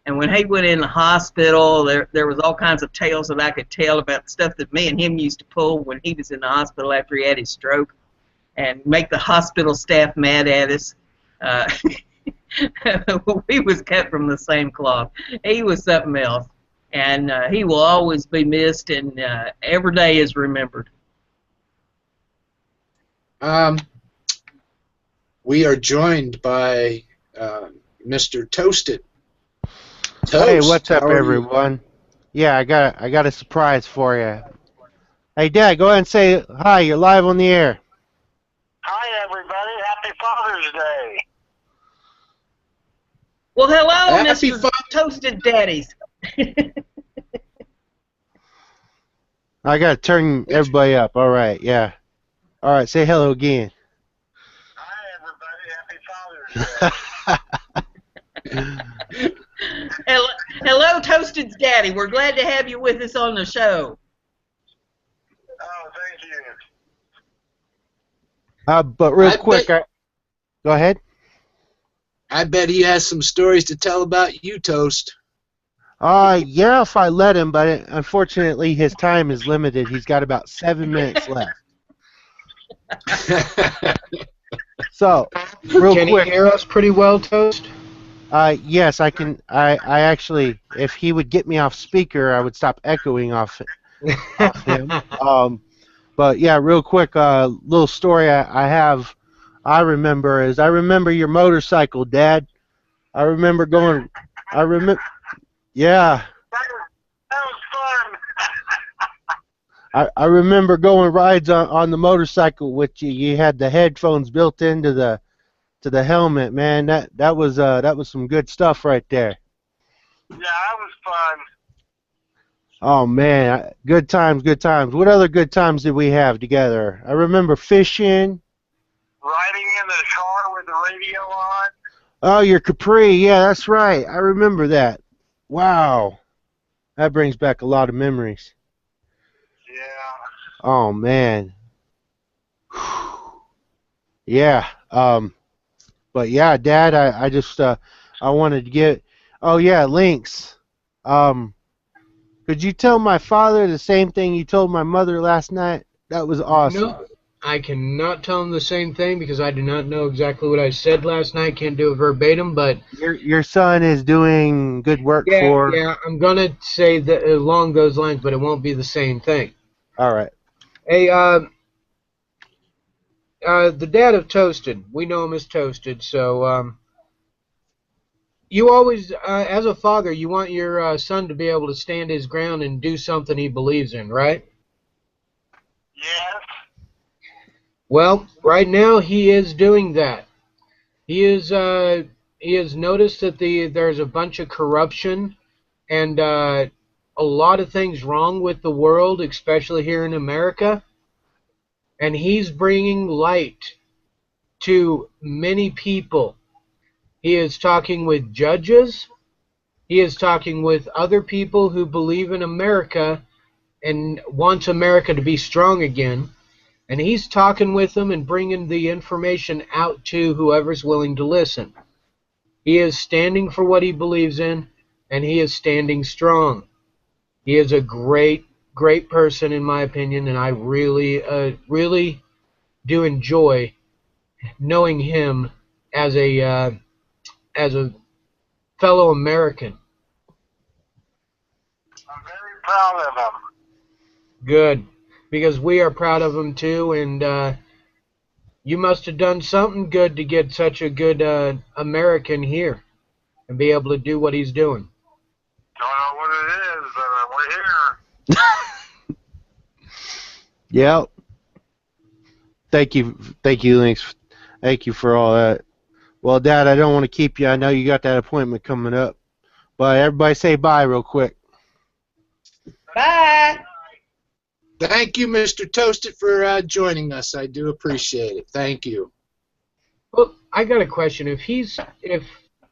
And when he went in the hospital, there was all kinds of tales that I could tell about stuff that me and him used to pull when he was in the hospital after he had his stroke, and make the hospital staff mad at us. We was cut from the same cloth. He was something else, and he will always be missed, and every day is remembered. We are joined by Mr. Toasted. Toast, hey, what's up, how are you? everyone? Yeah, I got a surprise for you. Hey, Dad, go ahead and say hi. You're live on the air. Hi, everybody. Happy Father's Day. Well, hello, Happy Mr. Toasted Daddies. I got to turn everybody up. All right, yeah. All right, say hello again. Hi, everybody. Happy Father's Day. Hello, Toasted's daddy. We're glad to have you with us on the show. Oh, thank you. But real I quick, bet go ahead. I bet he has some stories to tell about you, Toast. Yeah, if I let him, but unfortunately his time is limited. He's got about 7 minutes left. So, real Can he quick, hear us pretty well, Toast? yes, I can. I actually, if he would get me off speaker, I would stop echoing off him. But yeah, real quick, little story I have. I remember your motorcycle, Dad. I remember going. I remember. Yeah, That was fun. I remember going rides on the motorcycle with you. You had the headphones built into the helmet, man. That was some good stuff right there. Yeah, that was fun. Oh man, good times, good times. What other good times did we have together? I remember fishing. Riding in the car with the radio on. Oh, your Capri. Yeah, that's right. I remember that. Wow. That brings back a lot of memories. Yeah. Oh man. Yeah. But yeah, Dad, I just I wanted to get. Oh yeah, links. Um could you tell my father the same thing you told my mother last night? That was awesome. No, I cannot tell him the same thing because I do not know exactly what I said last night. Can't do it verbatim, but Your son is doing good work for. yeah, I'm gonna say that along those lines, but it won't be the same thing. All right. Hey, the dad of Toasted, we know him as Toasted, so you always, as a father, you want your son to be able to stand his ground and do something he believes in, right? Yes. Well, right now he is doing that. He has noticed that there's a bunch of corruption and a lot of things wrong with the world, especially here in America, and he's bringing light to many people. He is talking with judges. He is talking with other people who believe in America and wants America to be strong again. And he's talking with them and bringing the information out to whoever's willing to listen. He is standing for what he believes in, and he is standing strong. He is a great, great person, in my opinion, and I really do enjoy knowing him as a fellow American. I'm very proud of him. Good, because we are proud of him too, and you must have done something good to get such a good American here and be able to do what he's doing. Don't know what it is, but we're here. Yep. Thank you, Links. Thank you for all that. Well, Dad, I don't want to keep you. I know you got that appointment coming up. But everybody say bye real quick. Bye. Thank you, Mr. Toasted, for joining us. I do appreciate it. Thank you. Well, I got a question. If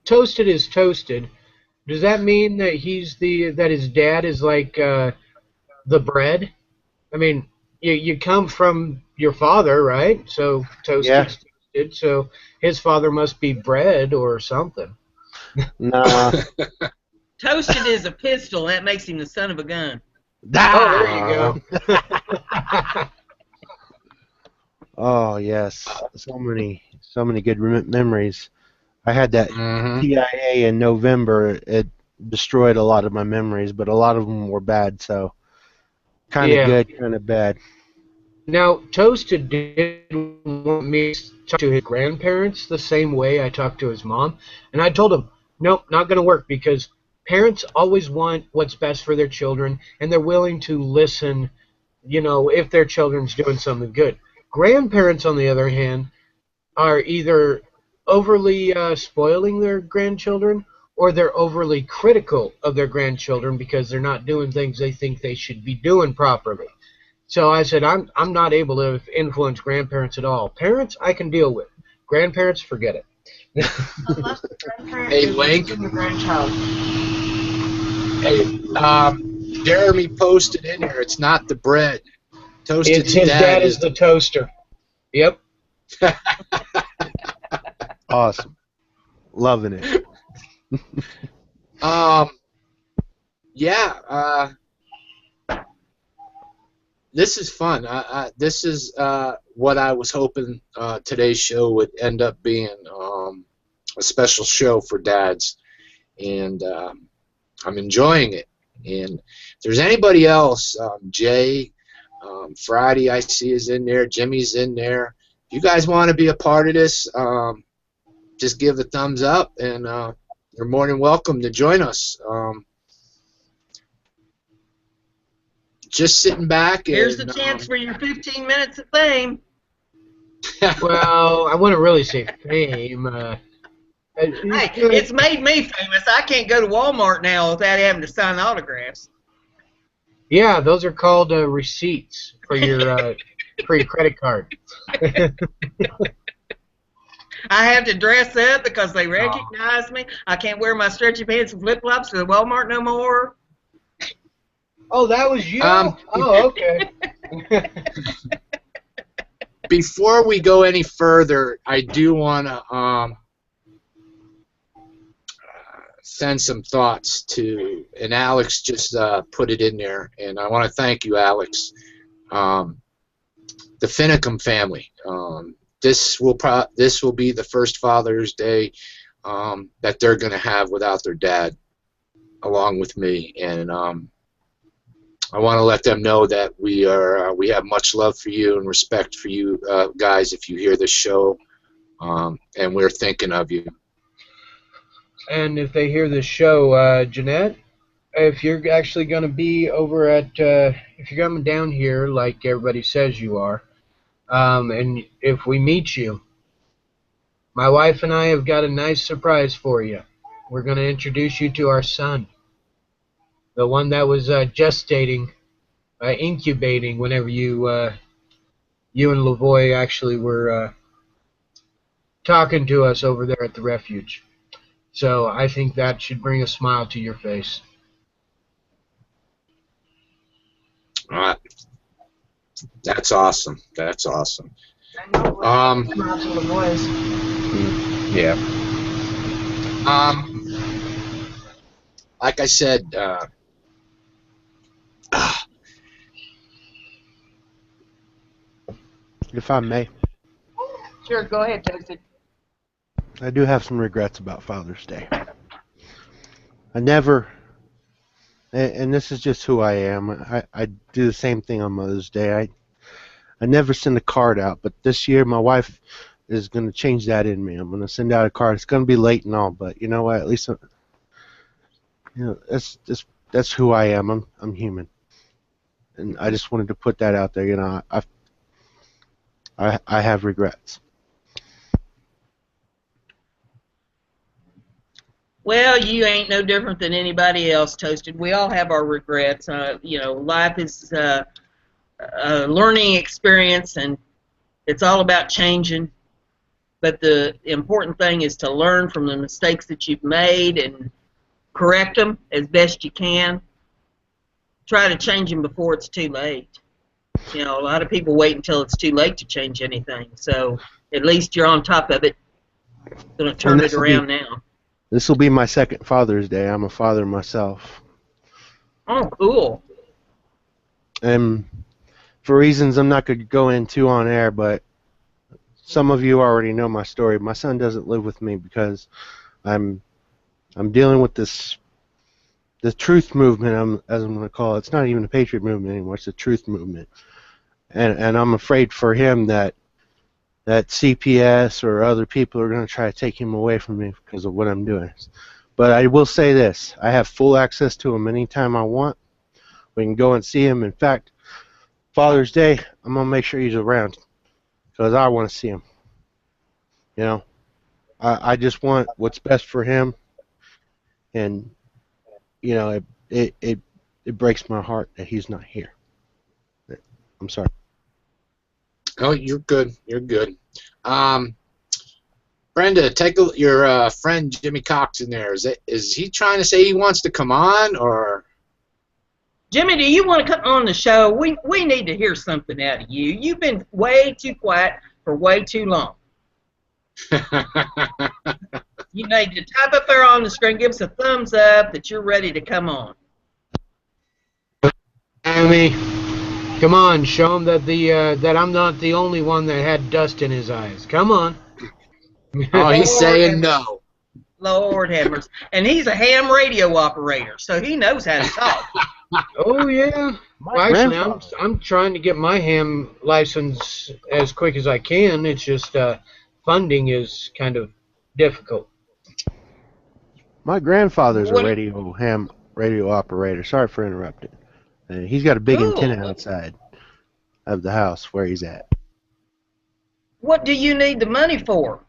Toasted is Toasted, does that mean that that his dad is like the bread? I mean, you come from your father, right? So Yeah. Toasted's Toasted. So his father must be bread or something. Nah. Toasted is a pistol. That makes him the son of a gun. Oh, there you go. Oh yes, so many good memories. I had that TIA in November. It destroyed a lot of my memories, but a lot of them were bad. So kind of Yeah. good, kind of bad. Now, Toasted did want me to talk to his grandparents the same way I talked to his mom, and I told him, nope, not going to work because parents always want what's best for their children, and they're willing to listen, if their children's doing something good. Grandparents, on the other hand, are either overly spoiling their grandchildren or they're overly critical of their grandchildren because they're not doing things they think they should be doing properly. So I said, I'm not able to influence grandparents at all. Parents, I can deal with. Grandparents, forget it. Unless the grandparent Hey, is Link. the grandchild. Hey, Jeremy posted in here. It's not the bread. Toasted's His dad dad is is the toaster. Yep. Awesome. Loving it. Yeah. This is fun. This is what I was hoping today's show would end up being, a special show for dads, and I'm enjoying it. And if there's anybody else, Jay, Friday I see is in there, Jimmy's in there. If you guys want to be a part of this, just give a thumbs up, and you're more than welcome to join us. Just sitting back. Here's the and, chance for your 15 minutes of fame. Well, I wouldn't really say fame. Hey, it's made me famous. I can't go to Walmart now without having to sign autographs. Yeah, those are called receipts for your credit card. I have to dress up because they recognize me. I can't wear my stretchy pants and flip-flops to the Walmart no more. Oh, that was you? Oh, okay. Before we go any further, I do want to send some thoughts to, and Alex just put it in there, and I want to thank you, Alex. The Finicum family. This will be the first Father's Day that they're going to have without their dad, along with me, and I want to let them know that we have much love for you and respect for you guys if you hear this show, and we're thinking of you. And if they hear this show, Jeanette, if you're actually going to be over at, if you're coming down here like everybody says you are, and if we meet you, my wife and I have got a nice surprise for you. We're going to introduce you to our son, the one that was gestating, incubating whenever you and Lavoy actually were talking to us over there at the refuge. So I think that should bring a smile to your face. All right. That's awesome. That's awesome. Yeah. Like I said, If I may, Sure, go ahead, Toasted. I do have some regrets about Father's Day. I never, and this is just who I am. I do the same thing on Mother's Day. I never send a card out, but this year my wife is going to change that in me. I'm going to send out a card. It's going to be late and all, but you know what? At least, that's who I am. I'm human, and I just wanted to put that out there. You know, I have regrets. Well, you ain't no different than anybody else, Toasted. We all have our regrets. Life is a learning experience, and it's all about changing. But the important thing is to learn from the mistakes that you've made and correct them as best you can. Try to change them before it's too late. A lot of people wait until it's too late to change anything. So at least you're on top of it. Going to turn it around now. This will be my second Father's Day. I'm a father myself. Oh, cool. And for reasons I'm not going to go into on air, but some of you already know my story. My son doesn't live with me because I'm dealing with the truth movement, as I'm going to call it. It's not even a patriot movement anymore. It's a truth movement. And I'm afraid for him that CPS or other people are going to try to take him away from me because of what I'm doing. But I will say this. I have full access to him anytime I want. We can go and see him. In fact, Father's Day, I'm going to make sure he's around because I want to see him. You know, I just want what's best for him. And, you know, it breaks my heart that he's not here. I'm sorry. Oh, you're good. You're good. Brenda, take your friend Jimmy Cox in there. Is he trying to say he wants to come on, or? Jimmy, do you want to come on the show? We need to hear something out of you. You've been way too quiet for way too long. You need to type up there on the screen, give us a thumbs up that you're ready to come on. Amy, come on, show him that that I'm not the only one that had dust in his eyes. Come on. Oh, he's Lord saying have- no. Lord have mercy. And he's a ham radio operator, so he knows how to talk. Oh yeah. My Well, actually, grandfather. I'm trying to get my ham license as quick as I can. It's just funding is kind of difficult. My grandfather's a What? ham radio operator. Sorry for interrupting. He's got a big Cool. antenna outside of the house where he's at. What do you need the money for?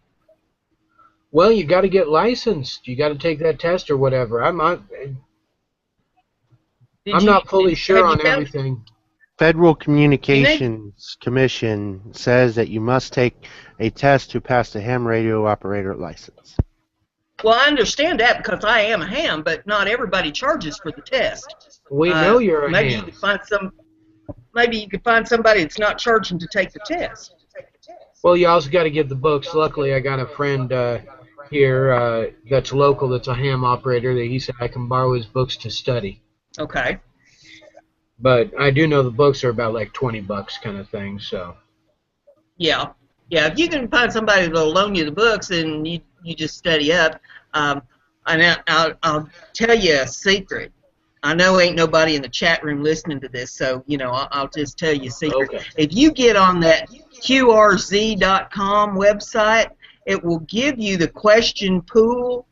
Well, you got to get licensed. You got to take that test or whatever. I'm not fully sure on everything. Federal Communications Commission says that you must take a test to pass the ham radio operator license. Well, I understand that because I am a ham, but not everybody charges for the test. We know you're a maybe ham. you could find somebody that's not charging to take the test. Well, you also got to get the books. Luckily, I got a friend here that's local that's a ham operator that he said I can borrow his books to study. Okay. But I do know the books are about like $20 kind of thing, so. Yeah. Yeah, if you can find somebody that'll loan you the books and you just study up. And I'll tell you a secret. I know ain't nobody in the chat room listening to this, so, I'll just tell you a secret. Okay. If you get on that QRZ.com website, it will give you the question pool,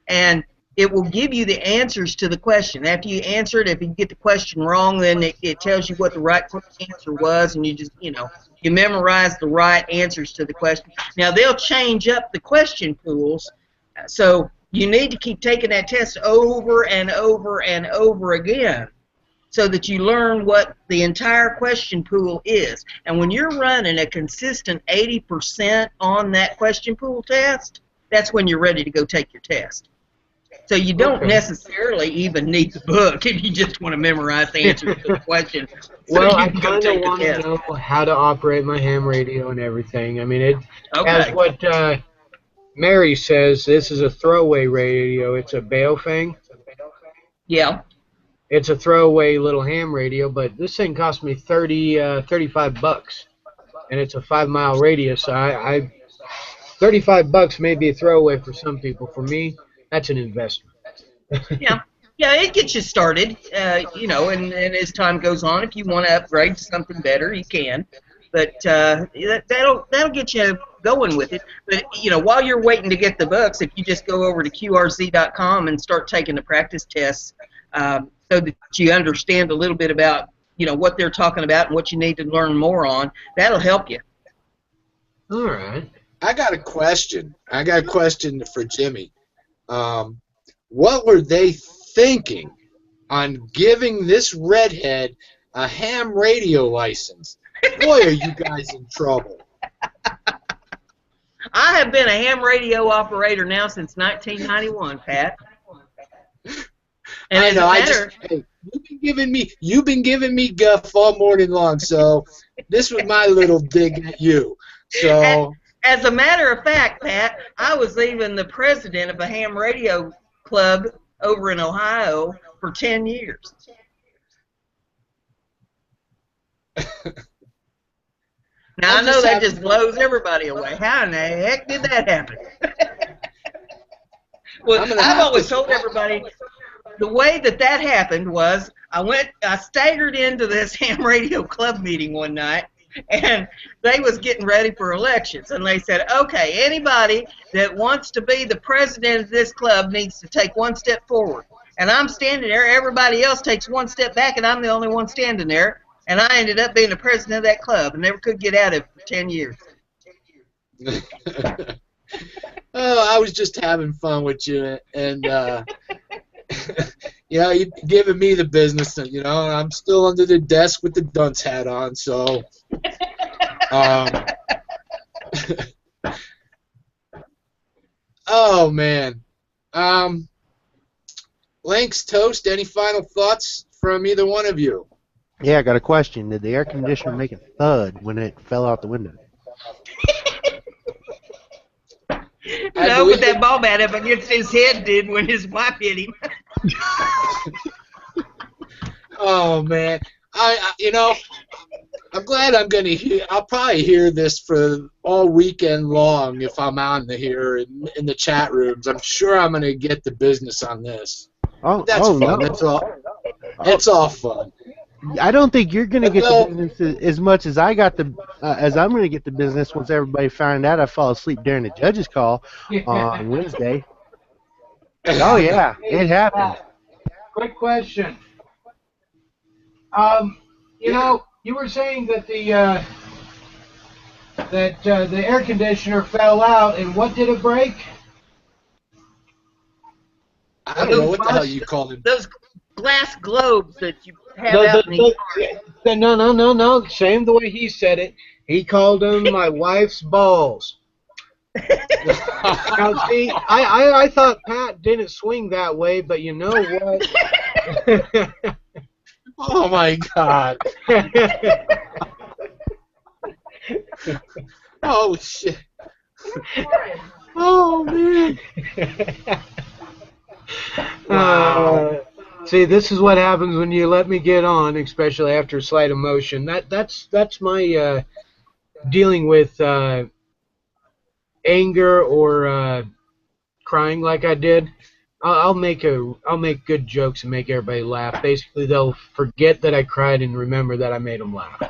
and it will give you the answers to the question. After you answer it, if you get the question wrong, then it tells you what the right answer was, and you just, you memorize the right answers to the question. Now, they'll change up the question pools, so you need to keep taking that test over and over and over again so that you learn what the entire question pool is. And when you're running a consistent 80% on that question pool test, that's when you're ready to go take your test. So you don't necessarily even need the book if you just want to memorize the answer to the question. Well, so I kind of want to know how to operate my ham radio and everything. I mean, as what Mary says, this is a throwaway radio. It's a Baofeng. Yeah. It's a throwaway little ham radio, but this thing cost me $35, and it's a 5-mile radius. So $35 may be a throwaway for some people. For me, that's an investment. Yeah, it gets you started. And as time goes on, if you want to upgrade to something better, you can. But that'll get you going with it. But while you're waiting to get the books, if you just go over to QRZ.com and start taking the practice tests, so that you understand a little bit about what they're talking about and what you need to learn more on, that'll help you. All right. I got a question. For Jimmy. What were they thinking on giving this redhead a ham radio license? Boy, are you guys in trouble. I have been a ham radio operator now since 1991, Pat. And I know. Hey, you've been giving me guff all morning long. So this was my little dig at you. So as a matter of fact, Pat, I was even the president of a ham radio club over in Ohio for 10 years. Now, I know that just blows everybody away. How in the heck did that happen? Well, I've always told everybody the way that happened was I staggered into this ham radio club meeting one night, and they was getting ready for elections, and they said, okay, anybody that wants to be the president of this club needs to take one step forward. And I'm standing there, everybody else takes one step back, and I'm the only one standing there. And I ended up being the president of that club and never could get out of it for 10 years. Oh, I was just having fun with you. And you know, you're giving me the business, and you know, I'm still under the desk with the dunce hat on. So, um, oh man, Links, Toast. Any final thoughts from either one of you? Yeah, I got a question. Did the air conditioner make a thud when it fell out the window? I No, believe but that ball bat up against his head did when his wife hit him. Oh man, you know, I'm glad I'm gonna hear. I'll probably hear this for all weekend long if I'm on here in the chat rooms. I'm sure I'm gonna get the business on this. That's fun. No. That's all. Oh, It's all fun. I don't think you're gonna get the Well, business as much as I got the as I'm gonna get the business once everybody find out I fall asleep during the judge's call on Wednesday. Oh yeah, it happened. Quick question. You know, you were saying that the air conditioner fell out, and what did it break? I don't know what the hell you called it. Those glass globes that you have out in the No. Same the way he said it. He called them my wife's balls. Now, see, I thought Pat didn't swing that way, but you know what? Oh my God. Oh shit. Oh man. Wow. See, this is what happens when you let me get on, especially after slight emotion. That's my dealing with anger or crying like I did. I'll make good jokes and make everybody laugh. Basically, they'll forget that I cried and remember that I made them laugh.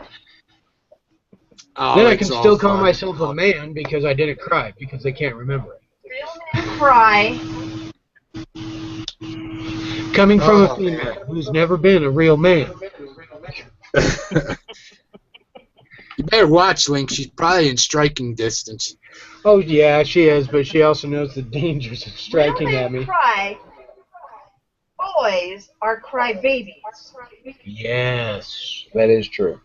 Oh, Then I can it's all still call fun. myself a man because I didn't cry because they can't remember it. Cry. Coming from a Oh, female who's never been a real man. You better watch, Link. She's probably in striking distance. Oh yeah, she is, but she also knows the dangers of striking Real at men me. cry. Boys are cry babies. Yes, that is true.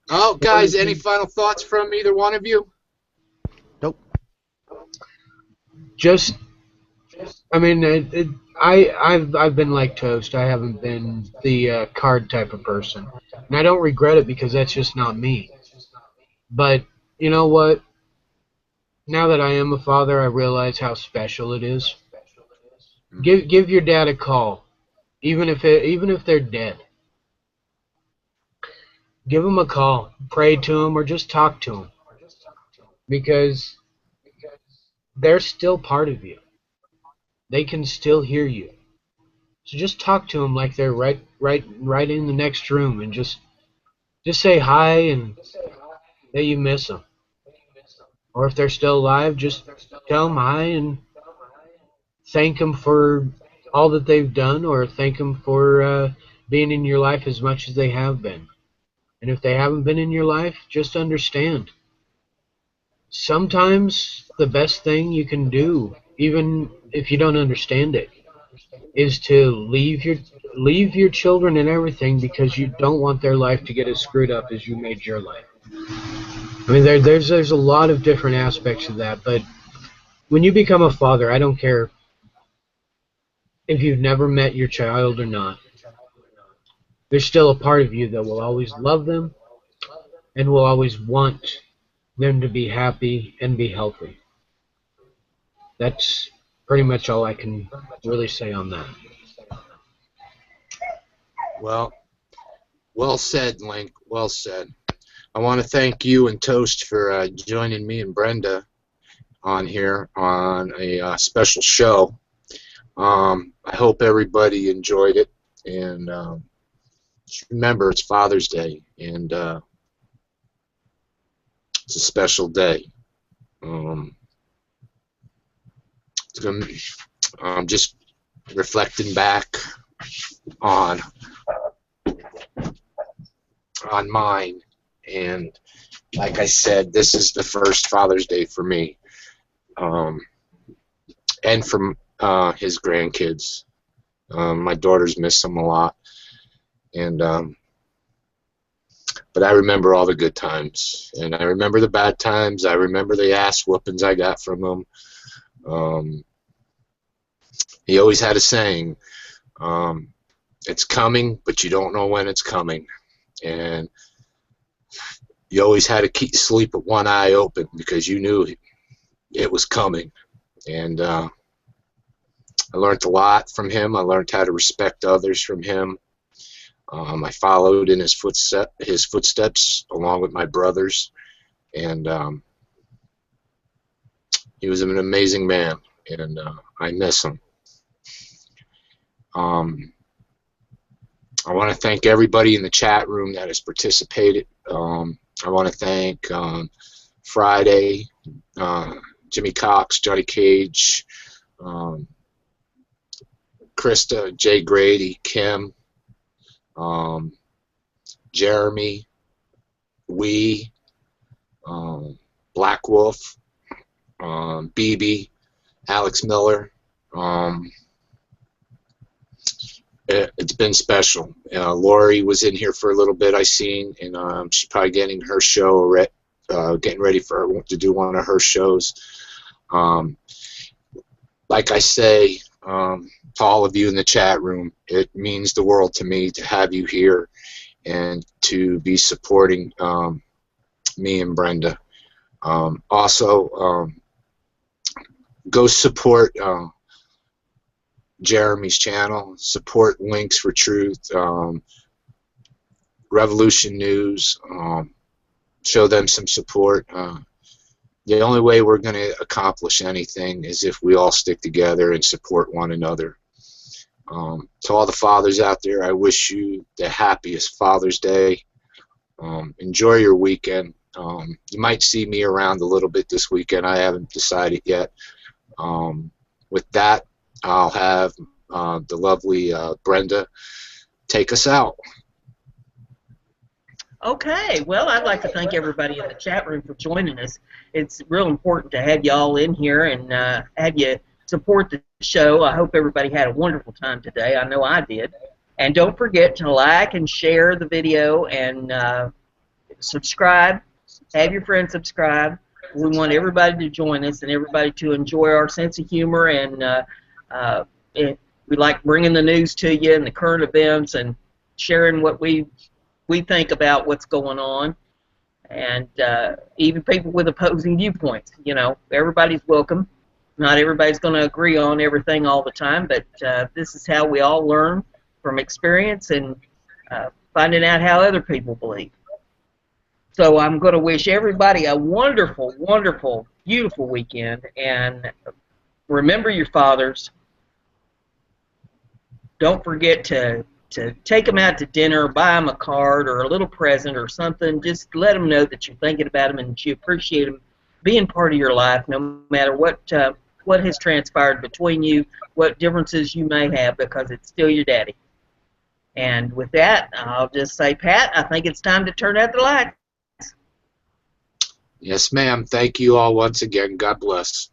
Oh, guys, any final thoughts from either one of you? Nope. Just, I mean, I've been like Toast. I haven't been the card type of person, and I don't regret it because that's just not me. But you know what? Now that I am a father, I realize how special it is. Give your dad a call, even if they're dead. Give them a call, pray to them, or just talk to them because they're still part of you. They can still hear you. So just talk to them like they're right in the next room, and just say hi and that you miss them. Or if they're still alive, just tell them hi and thank them for all that they've done, or thank them for being in your life as much as they have been. And if they haven't been in your life, just understand. Sometimes the best thing you can do, even if you don't understand it, is to leave your children and everything because you don't want their life to get as screwed up as you made your life. I mean, there's a lot of different aspects of that, but when you become a father, I don't care if you've never met your child or not. There's still a part of you that will always love them and will always want them to be happy and be healthy. That's pretty much all I can really say on that. Well said, Link. Well said. I want to thank you and Toast for joining me and Brenda on here on a special show. I hope everybody enjoyed it, and just remember it's Father's Day, and it's a special day. I'm just reflecting back on mine, and like I said, this is the first Father's Day for me, and his grandkids. My daughters miss him a lot, and but I remember all the good times, and I remember the bad times. I remember the ass whoopings I got from him. He always had a saying, it's coming, but you don't know when it's coming. And you always had to keep sleep with one eye open because you knew it was coming. And I learned a lot from him. I learned how to respect others from him. I followed in his footsteps along with my brothers. And he was an amazing man, and I miss him. I want to thank everybody in the chat room that has participated. I want to thank Friday, Jimmy Cox, Johnny Cage, Krista, Jay Grady, Kim, Jeremy, Black Wolf, BB, Alex Miller. It's been special. Lori was in here for a little bit, I seen, and she's probably getting her show, getting ready to do one of her shows. Like I say to all of you in the chat room, it means the world to me to have you here and to be supporting me and Brenda. Also, go support Jeremy's channel, support Links for Truth, Revolution News, show them some support. The only way we're going to accomplish anything is if we all stick together and support one another. To all the fathers out there, I wish you the happiest Father's Day. Enjoy your weekend. You might see me around a little bit this weekend. I haven't decided yet. With that, I'll have the lovely Brenda take us out. Okay, well, I'd like to thank everybody in the chat room for joining us. It's real important to have you all in here and have you support the show. I hope everybody had a wonderful time today. I know I did. And don't forget to like and share the video and subscribe. Have your friends subscribe. We want everybody to join us and everybody to enjoy our sense of humor, and we like bringing the news to you and the current events and sharing what we think about what's going on, and even people with opposing viewpoints. You know, everybody's welcome. Not everybody's going to agree on everything all the time, but this is how we all learn from experience and finding out how other people believe. So I'm going to wish everybody a wonderful, wonderful, beautiful weekend, and remember your fathers. Don't forget to take them out to dinner, buy them a card or a little present or something. Just let them know that you're thinking about them and that you appreciate them being part of your life, no matter what has transpired between you, what differences you may have, because it's still your daddy. And with that, I'll just say, Pat, I think it's time to turn out the lights. Yes, ma'am. Thank you all once again. God bless.